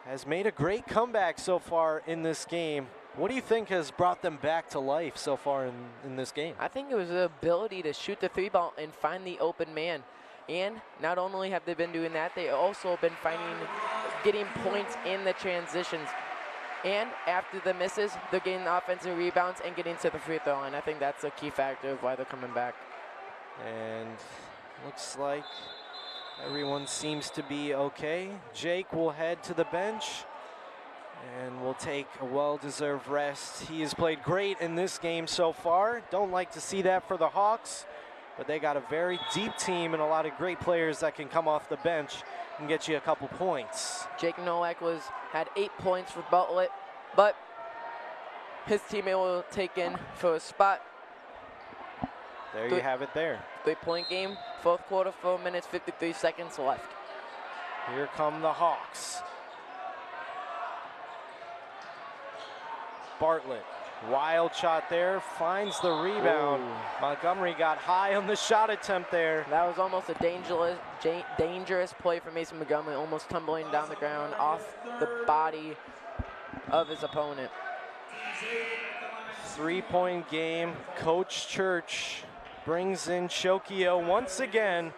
has made a great comeback so far in this game. What do you think has brought them back to life so far in this game? I think it was the ability to shoot the 3-ball and find the open man. And not only have they been doing that, they also been getting points in the transitions. And after the misses, they're getting offensive rebounds and getting to the free throw line. I think that's a key factor of why they're coming back. And looks like everyone seems to be okay. Jake will head to the bench and will take a well-deserved rest. He has played great in this game so far. Don't like to see that for the Hawks, but they got a very deep team and a lot of great players that can come off the bench and get you a couple points. Jake Nowak had 8 points for Bartlett, but his teammate will take in for a spot. There you have it there. 3-point game, 4th quarter, 4 minutes, 53 seconds left. Here come the Hawks. Bartlett, wild shot there, finds the rebound. Ooh. Montgomery got high on the shot attempt there. That was almost a dangerous play for Mason Montgomery, almost tumbling down the ground off the body of his opponent. 3-point game. Coach Church brings in Chokio once again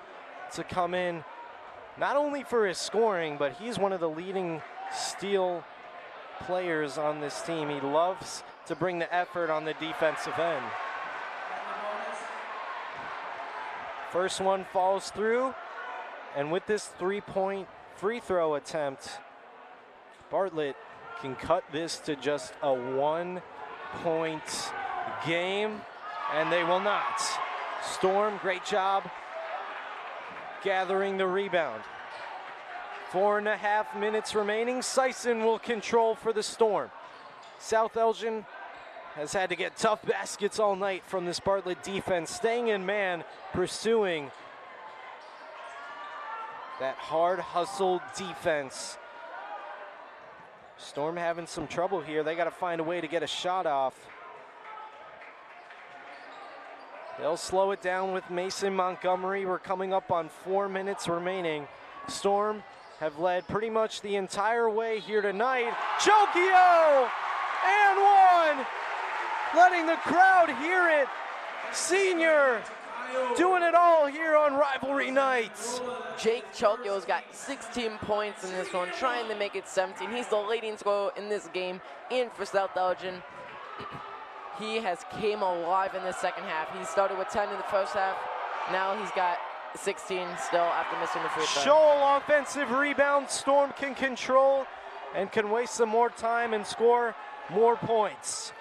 to come in, not only for his scoring, but he's one of the leading steal players on this team. He loves to bring the effort on the defensive end. First one falls through, and with this 3-point free throw attempt, Bartlett can cut this to just a 1-point game, and they will not. Storm, great job gathering the rebound. 4.5 minutes remaining. Sison will control for the Storm. South Elgin has had to get tough baskets all night from this Bartlett defense, staying in man, pursuing that hard hustle defense. Storm having some trouble here. They got to find a way to get a shot off. They'll slow it down with Mason Montgomery. We're coming up on 4 minutes remaining. Storm have led pretty much the entire way here tonight. Chokio! And one! Letting the crowd hear it. Senior doing it all here on rivalry nights. Jake Chokio's got 16 points in this one, trying to make it 17. He's the leading scorer in this game and for South Elgin. He has came alive in the second half. He started with 10 in the first half. Now he's got 16 still after missing the free throw. Scholl offensive rebound. Storm can control and can waste some more time and score more points.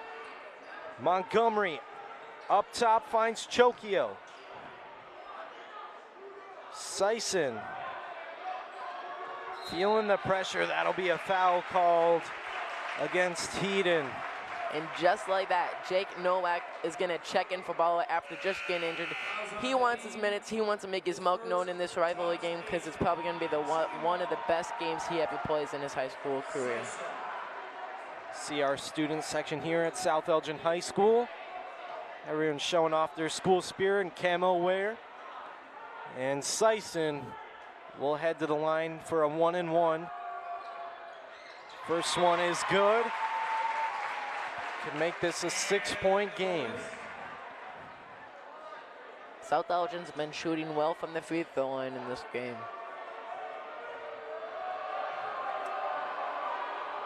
Montgomery up top finds Chokio. Sison feeling the pressure. That'll be a foul called against Heaton. And just like that, Jake Nowak is going to check in for Bartlett after just getting injured. He wants his minutes. He wants to make his mark known in this rivalry game because it's probably going to be one of the best games he ever plays in his high school career. See our student section here at South Elgin High School. Everyone's showing off their school spirit and camo wear. And Sison will head to the line for a 1-and-1. First one is good. Can make this a 6-point game. South Elgin's been shooting well from the free throw line in this game.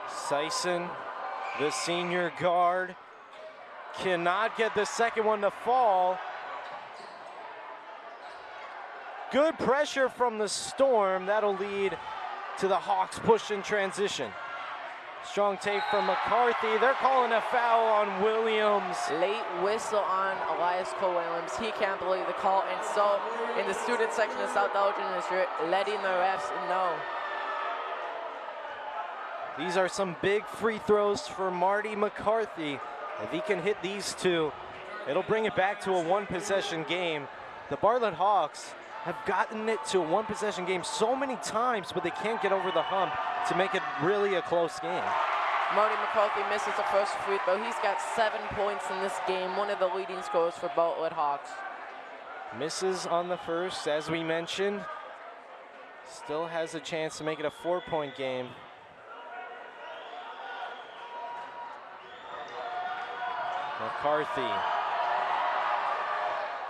Sison, the senior guard, cannot get the second one to fall. Good pressure from the Storm. That'll lead to the Hawks push in transition. Strong take from McCarthy. They're calling a foul on Williams. Late whistle on Elias Cole Williams. He can't believe the call. And so in the student section of South Elgin is letting the refs know. These are some big free throws for Marty McCarthy. If he can hit these two, it'll bring it back to a one-possession game. The Bartlett Hawks have gotten it to a one-possession game so many times, but they can't get over the hump to make it really a close game. Marty McCarthy misses the first free throw. He's got 7 points in this game, one of the leading scorers for Bartlett Hawks. Misses on the first, as we mentioned. Still has a chance to make it a 4-point game. McCarthy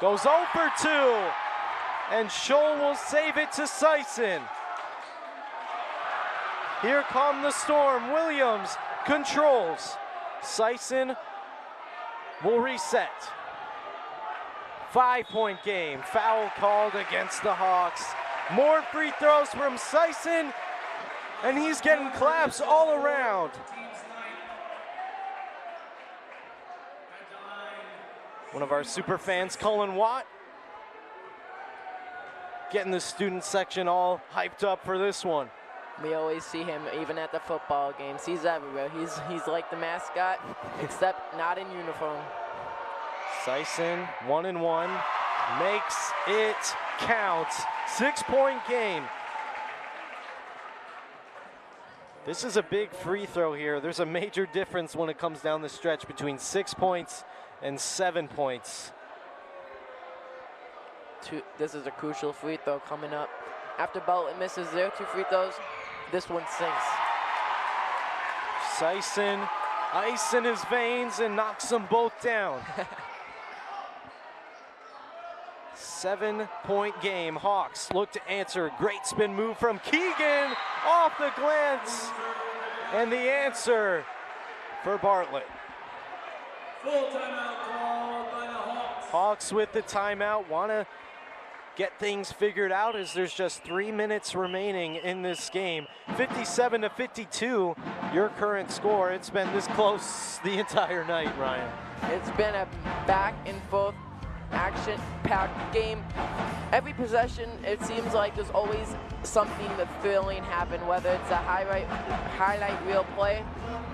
goes 0 for 2, and Scholl will save it to Sison. Here come the Storm. Williams controls. Sison will reset. 5-point game. Foul called against the Hawks. More free throws from Sison, and he's getting claps all around. One of our super fans, Cullen Watt, getting the student section all hyped up for this one. We always see him even at the football games. He's everywhere. He's like the mascot, except not in uniform. Sison, 1-and-1, makes it count. 6-point game. This is a big free throw here. There's a major difference when it comes down the stretch between 6 points and 7 points. This is a crucial free throw coming up. After Bartlett misses their 2 free throws, this one sinks. Sison, ice in his veins and knocks them both down. 7-point game. Hawks look to answer. Great spin move from Keegan off the glance. And the answer for Bartlett. Full timeout called by the Hawks. Hawks with the timeout. Want to get things figured out as there's just 3 minutes remaining in this game. 57-52, your current score. It's been this close the entire night, Ryan. It's been a back and forth action-packed game. Every possession, it seems like there's always something thrilling happen, whether it's a highlight reel play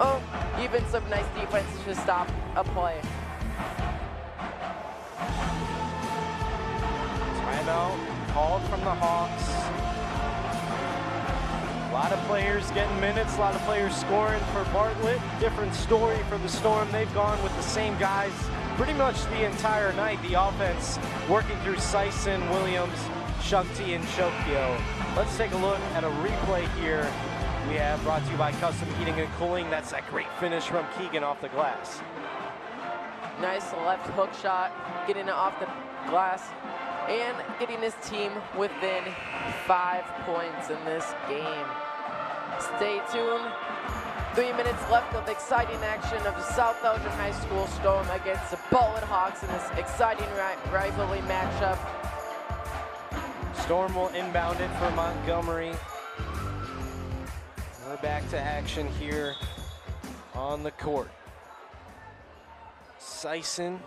or even some nice defense to stop a play. Timeout called from the Hawks. A lot of players getting minutes, a lot of players scoring for Bartlett. Different story for the Storm. They've gone with the same guys pretty much the entire night. The offense working through Sison, Williams, Shukti, and Shokio. Let's take a look at a replay here. We have brought to you by Custom Heating and Cooling. That's that great finish from Keegan off the glass. Nice left hook shot, getting it off the glass and getting his team within 5 points in this game. Stay tuned. 3 minutes left of exciting action of the South Elgin High School Storm against the Bartlett Hawks in this exciting rivalry matchup. Storm will inbound it for Montgomery. We're back to action here on the court. Sison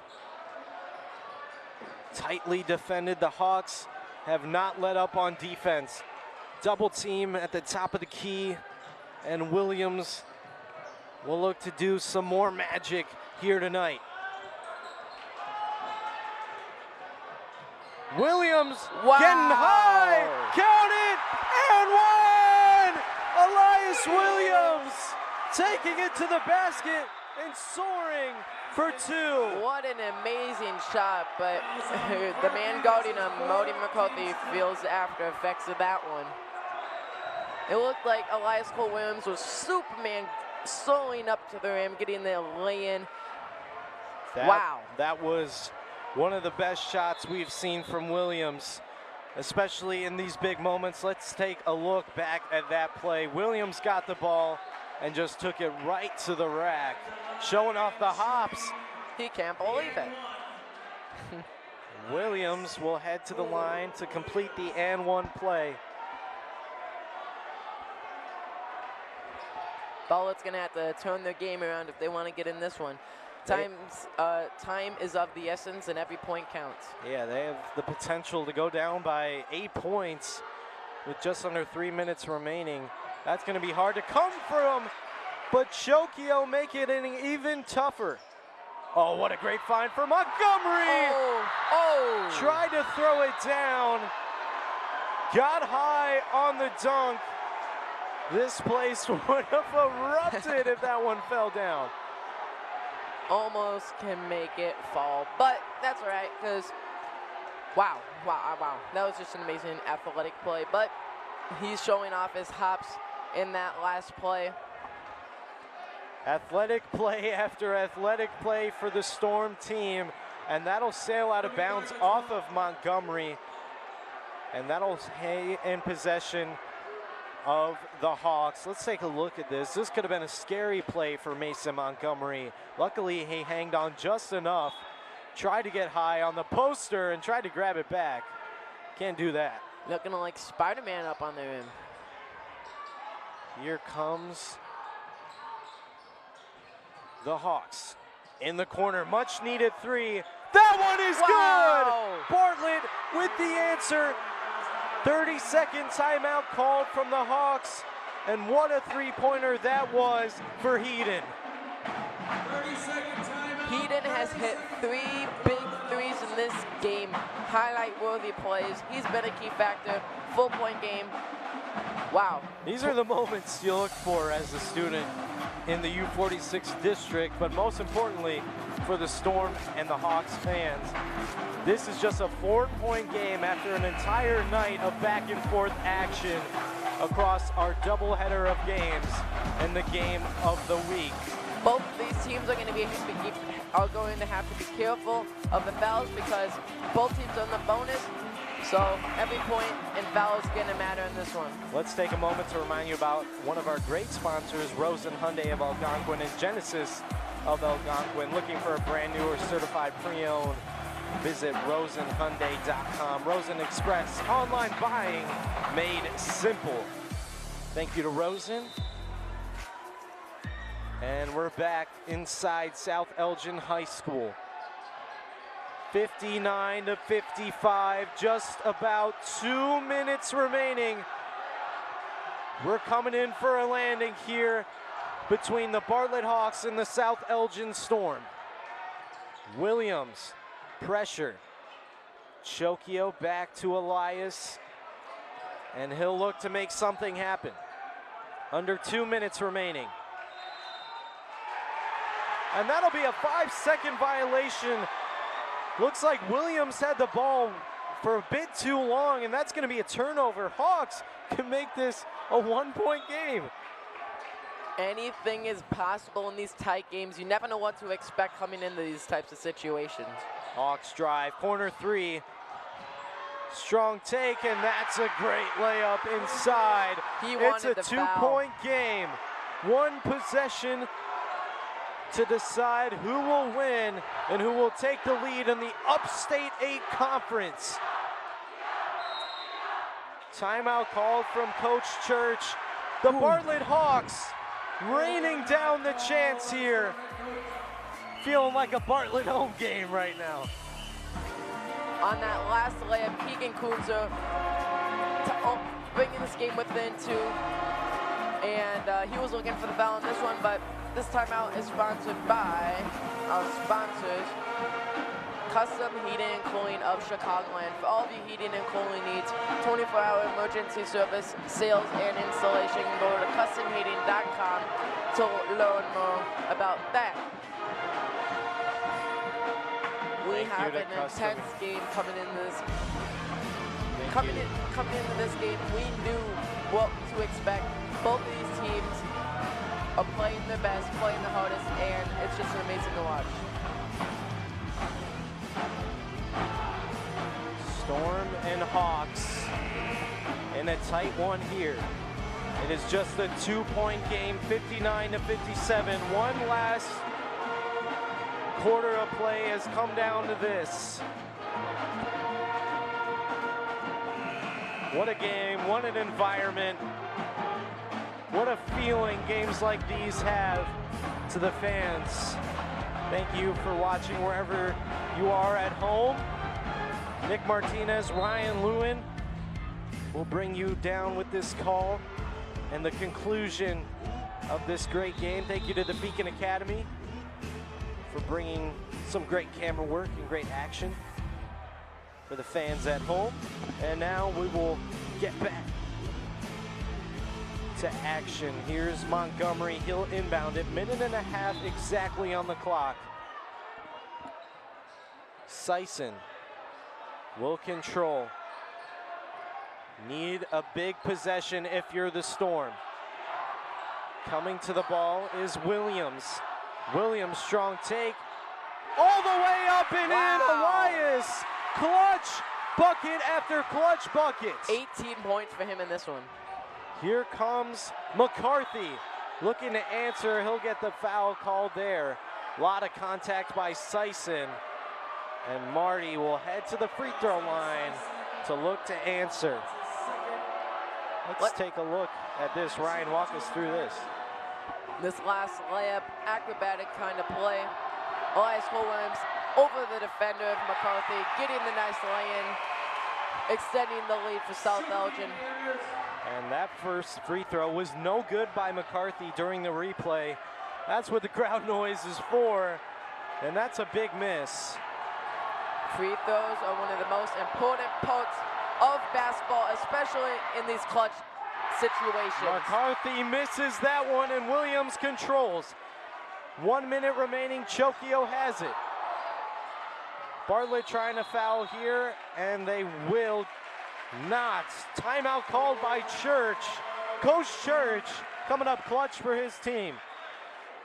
tightly defended. The Hawks have not let up on defense. Double team at the top of the key, and Williams will look to do some more magic here tonight. Williams getting high, count it, and one! Elias Williams taking it to the basket and soaring for 2. What an amazing shot, but the man guarding him, Modi McCarthy, feels the after effects of that one. It looked like Elias Cole Williams was Superman soaring up to the rim, getting the lay-in. Wow. That was one of the best shots we've seen from Williams, especially in these big moments. Let's take a look back at that play. Williams got the ball and just took it right to the rack, showing off the hops. He can't believe it. Williams will head to the line to complete the and one play. Bartlett's gonna have to turn their game around if they want to get in this one. Time is of the essence, and every point counts. Yeah, they have the potential to go down by 8 points with just under 3 minutes remaining. That's going to be hard to come from, but Shokio make it even tougher. Oh, what a great find for Montgomery! Oh! Tried to throw it down, got high on the dunk. This place would have erupted if that one fell down. Almost can make it fall, but that's all right, because wow. That was just an amazing athletic play, but he's showing off his hops in that last play. Athletic play after athletic play for the Storm team, and that'll sail out of bounds off of Montgomery, and that'll stay in possession of the Hawks. Let's take a look at this. This could have been a scary play for Mason Montgomery. Luckily, he hanged on just enough, tried to get high on the poster and tried to grab it back. Can't do that. Looking like Spider-Man up on the rim. Here comes the Hawks in the corner. Much needed 3. That one is good! Bartlett with the answer. 30-second timeout called from the Hawks, and what a three-pointer that was for Heaton. 30-second timeout. Heaton has hit 3 big threes in this game, highlight-worthy plays. He's been a key factor, full-point game. Wow. These are the moments you look for as a student in the U46 district, but most importantly for the Storm and the Hawks fans. This is just a 4-point game after an entire night of back-and-forth action across our doubleheader of games and the game of the week. Both of these teams are going to have to be careful of the fouls because both teams are on the bonus. So every point and foul is going to matter in this one. Let's take a moment to remind you about one of our great sponsors, Rosen Hyundai of Algonquin and Genesis of Algonquin. Looking for a brand new or certified pre-owned? Visit rosenhyundai.com. Rosen Express, online buying made simple. Thank you to Rosen. And we're back inside South Elgin High School. 59-55, just about 2 minutes remaining. We're coming in for a landing here between the Bartlett Hawks and the South Elgin Storm. Williams, pressure. Chokio back to Elias, and he'll look to make something happen. Under 2 minutes remaining. And that'll be a 5-second violation. Looks like Williams had the ball for a bit too long, and that's going to be a turnover. Hawks can make this a 1-point game. Anything is possible in these tight games. You never know what to expect coming into these types of situations. Hawks drive, corner three. Strong take, and that's a great layup inside. It's a 2-point game. One possession to decide who will win and who will take the lead in the Upstate 8 Conference. Timeout called from Coach Church. The Bartlett Hawks raining down the chance here. Feeling like a Bartlett home game right now. On that last layup, Keegan Kunzer bringing this game within 2. And he was looking for the foul on this one, but this timeout is sponsored by our sponsors, Custom Heating and Cooling of Chicagoland. For all of your heating and cooling needs, 24-hour emergency service, sales, and installation. Go to customheating.com to learn more about that. We have an intense game coming into this. Coming into this game, we knew what to expect. Both of these teams are playing their best, playing the hardest, and it's just amazing to watch. Storm and Hawks in a tight one here. It is just a 2-point game, 59-57. One last quarter of play has come down to this. What a game, what an environment. What a feeling games like these have to the fans. Thank you for watching wherever you are at home. Nick Martinez, Ryan Lewin will bring you down with this call and the conclusion of this great game. Thank you to the Beacon Academy for bringing some great camera work and great action for the fans at home. And now we will get back to action. Here's Montgomery. He'll inbound it. 1.5 minutes exactly on the clock. Sison will control. Need a big possession if you're the Storm. Coming to the ball is Williams. Williams, strong take. All the way up and in. Elias, clutch bucket after clutch bucket. 18 points for him in this one. Here comes McCarthy looking to answer. He'll get the foul called there. A lot of contact by Sison. And Marty will head to the free throw line to look to answer. Let's take a look at this. Ryan, walk us through this. This last layup, acrobatic kind of play. Elias Williams over the defender of McCarthy, getting the nice lay-in, extending the lead for South Elgin. And that first free throw was no good by McCarthy during the replay. That's what the crowd noise is for, and that's a big miss. Free throws are one of the most important parts of basketball, especially in these clutch situations. McCarthy misses that one, and Williams controls. 1 minute remaining. Chokio has it. Bartlett trying to foul here, and they will not. Timeout called by Church. Coach Church coming up clutch for his team.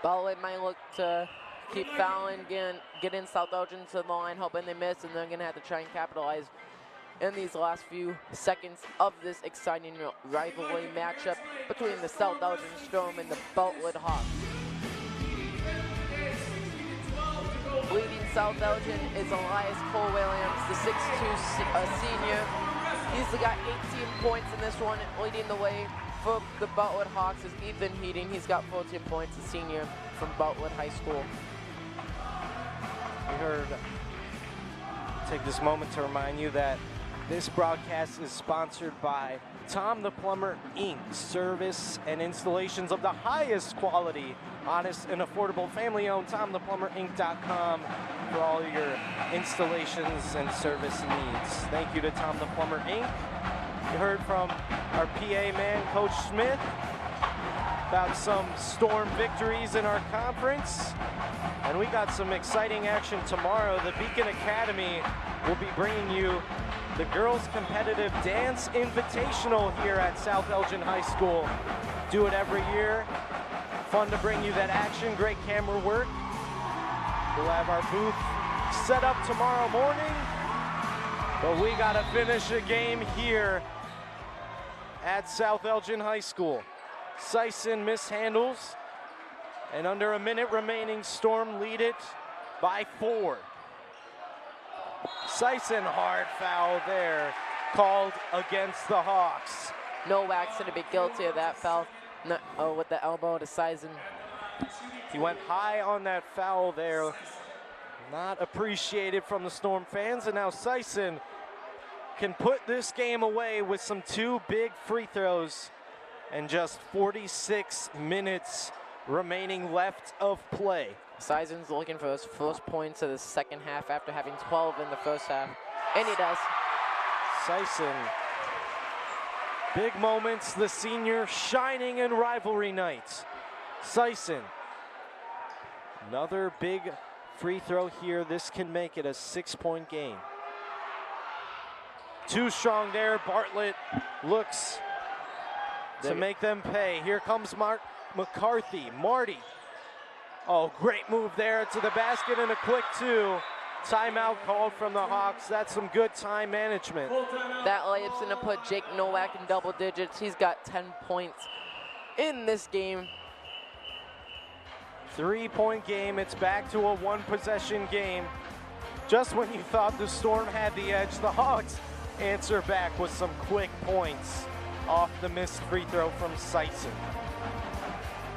Bartlett might look to keep fouling, getting South Elgin to the line, hoping they miss, and they're going to have to try and capitalize in these last few seconds of this exciting rivalry matchup between the South Elgin Storm and the Bartlett Hawks. Leading South Elgin is Elias Cole Williams, the 6'2" senior. He's got 18 points in this one. Leading the way for the Bartlett Hawks is Ethan Heating. He's got 14 points, a senior from Bartlett High School. We heard take this moment to remind you that this broadcast is sponsored by Tom the Plumber Inc. Service and installations of the highest quality, honest and affordable, family-owned. TomThePlumberInc.com for all your installations and service needs. Thank you to Tom the Plumber Inc. You heard from our PA man, Coach Smith, about some Storm victories in our conference. And we got some exciting action tomorrow. The Beacon Academy will be bringing you the Girls Competitive Dance Invitational here at South Elgin High School. Do it every year. Fun to bring you that action, great camera work. We'll have our booth set up tomorrow morning. But we gotta finish a game here at South Elgin High School. Sison mishandles, and under a minute remaining, Storm lead it by 4. Sison, hard foul there, called against the Hawks. Nowak's gonna be guilty of that foul. No, with the elbow to Sison. He went high on that foul there. Not appreciated from the Storm fans, and now Sison can put this game away with some 2 big free throws and just 46 minutes remaining left of play. Sison's looking for his first points of the second half after having 12 in the first half, and he does. Sison, big moments, the senior shining in rivalry night. Sison, another big free throw here. This can make it a 6-point game. Too strong there. Bartlett looks to make them pay. Here comes Mark McCarthy. Marty. Oh, great move there to the basket and a quick 2. Timeout called from the Hawks. That's some good time management. That layup's gonna put Jake Nowak in double digits. He's got 10 points in this game. 3-point game. It's back to a 1-possession game. Just when you thought the Storm had the edge, the Hawks answer back with some quick points off the missed free throw from Sison.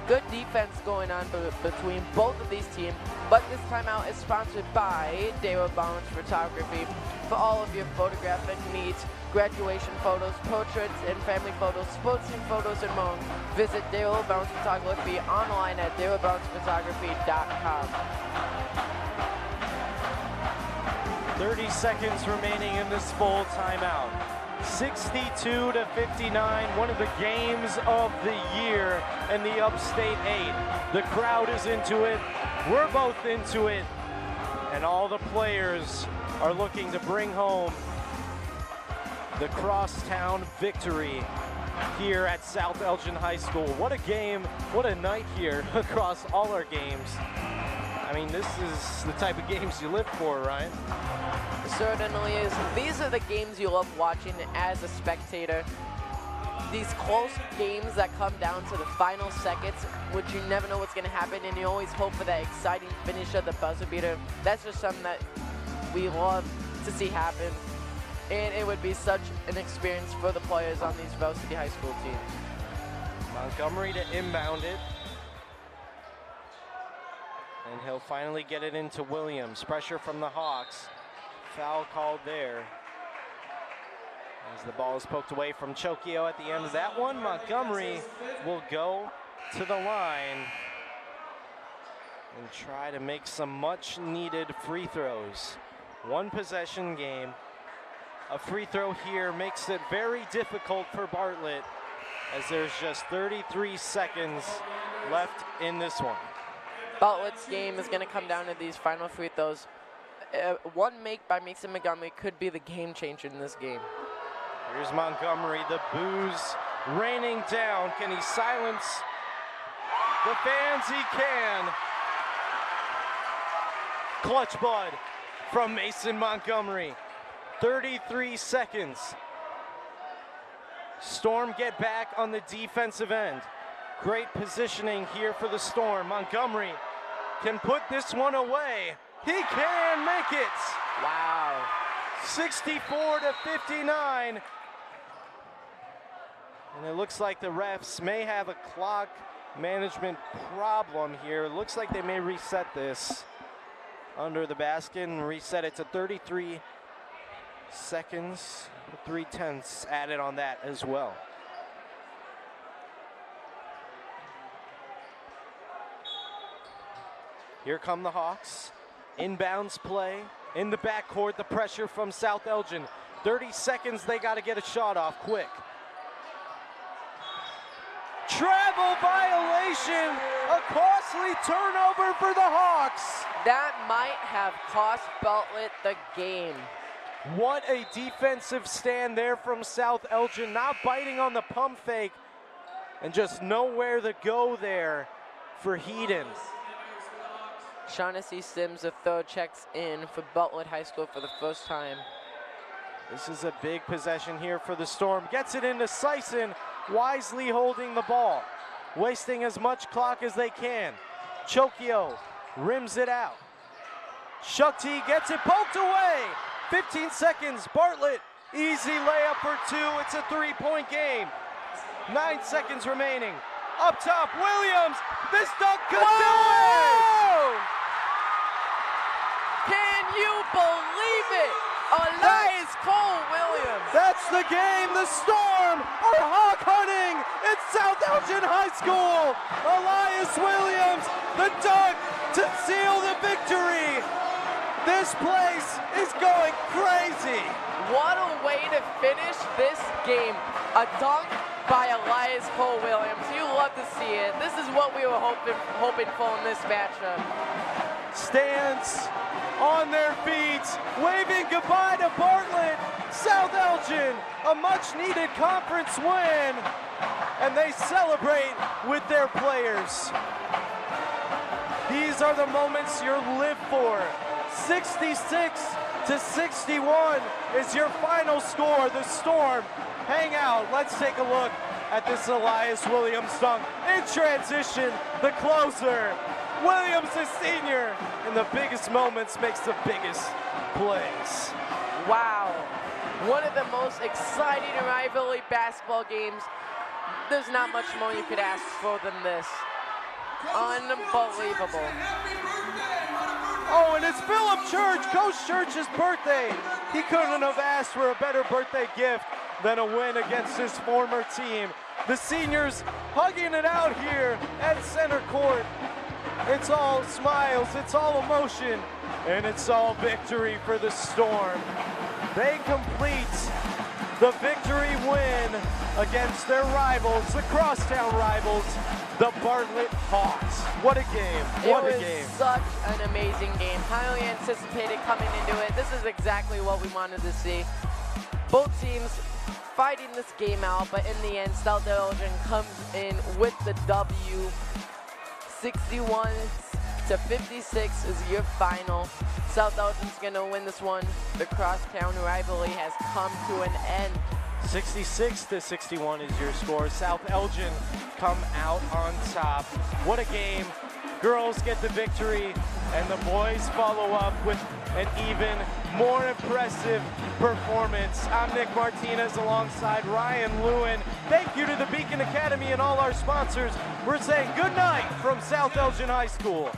Good defense going on between both of these teams, but this timeout is sponsored by David Bounds Photography. For all of your photographic needs, graduation photos, portraits, and family photos, sports team photos, and more, visit David Bounds Photography online at davidboundsphotography.com. 30 seconds remaining in this full timeout. 62-59, one of the games of the year in the Upstate 8. The crowd is into it, we're both into it, and all the players are looking to bring home the crosstown victory here at South Elgin High School. What a game, what a night here across all our games. I mean, this is the type of games you live for, right? Certainly is. These are the games you love watching as a spectator. These close games that come down to the final seconds, which you never know what's going to happen, and you always hope for that exciting finish of the buzzer beater. That's just something that we love to see happen, and it would be such an experience for the players on these Varsity High School teams. Montgomery to inbound it. And he'll finally get it into Williams. Pressure from the Hawks. Foul called there. As the ball is poked away from Chokio at the end of that one, Montgomery will go to the line and try to make some much needed free throws. 1-possession game. A free throw here makes it very difficult for Bartlett, as there's just 33 seconds left in this one. Bartlett's game is going to come down to these final free throws. One make by Mason Montgomery could be the game changer in this game. Here's Montgomery, the boos raining down. Can he silence the fans? He can. Clutch bud from Mason Montgomery. 33 seconds. Storm get back on the defensive end. Great positioning here for the Storm. Montgomery can put this one away. He can make it. Wow. 64-59. And it looks like the refs may have a clock management problem here. It looks like they may reset this under the basket and reset it to 33 seconds, 3/10 added on that as well. Here come the Hawks. Inbounds play in the backcourt. The pressure from South Elgin. 30 seconds, they got to get a shot off quick. Travel violation, a costly turnover for the Hawks. That might have cost Bartlett the game. What a defensive stand there from South Elgin, not biting on the pump fake and just nowhere to go there for Heaton. Shaughnessy Sims, the third, checks in for Bartlett High School for the first time. This is a big possession here for the Storm. Gets it into Sison, wisely holding the ball, wasting as much clock as they can. Chokio rims it out. Shukti gets it poked away. 15 seconds, Bartlett, easy layup for two. It's a three-point game. 9 seconds remaining. Up top, Williams, this dunk could do it! Can you believe it? Elias Cole Williams. That's the game. The Storm are hawk hunting at South Elgin High School. Elias Williams, the dunk to seal the victory. This place is going crazy. What a way to finish this game. A dunk by Elias Cole Williams. You love to see it. This is what we were hoping for in this matchup. Stands on their feet, waving goodbye to Bartlett. South Elgin, a much-needed conference win, and they celebrate with their players. These are the moments you live for. 66-61 is your final score. The Storm hang out. Let's take a look at this Elias Williams dunk. In transition, the closer. Williams, the senior, in the biggest moments makes the biggest plays. Wow. One of the most exciting rivalry basketball games. There's not much more you could ask for than this. Unbelievable. Oh, and it's Philip Church, Coach Church's birthday. He couldn't have asked for a better birthday gift than a win against his former team. The seniors hugging it out here at center court. It's all smiles, it's all emotion, and it's all victory for the Storm. They complete the victory win against their rivals, the crosstown rivals, the Bartlett Hawks. What a game, what a game. It was such an amazing game. Highly anticipated coming into it. This is exactly what we wanted to see. Both teams fighting this game out, but in the end, South Elgin comes in with the W. 61-56 is your final. South Elgin's gonna win this one. The crosstown rivalry has come to an end. 66-61 is your score. South Elgin come out on top. What a game. Girls get the victory, and the boys follow up with an even more impressive performance. I'm Nick Martinez alongside Ryan Lewin. Thank you to the Beacon Academy and all our sponsors. We're saying good night from South Elgin High School.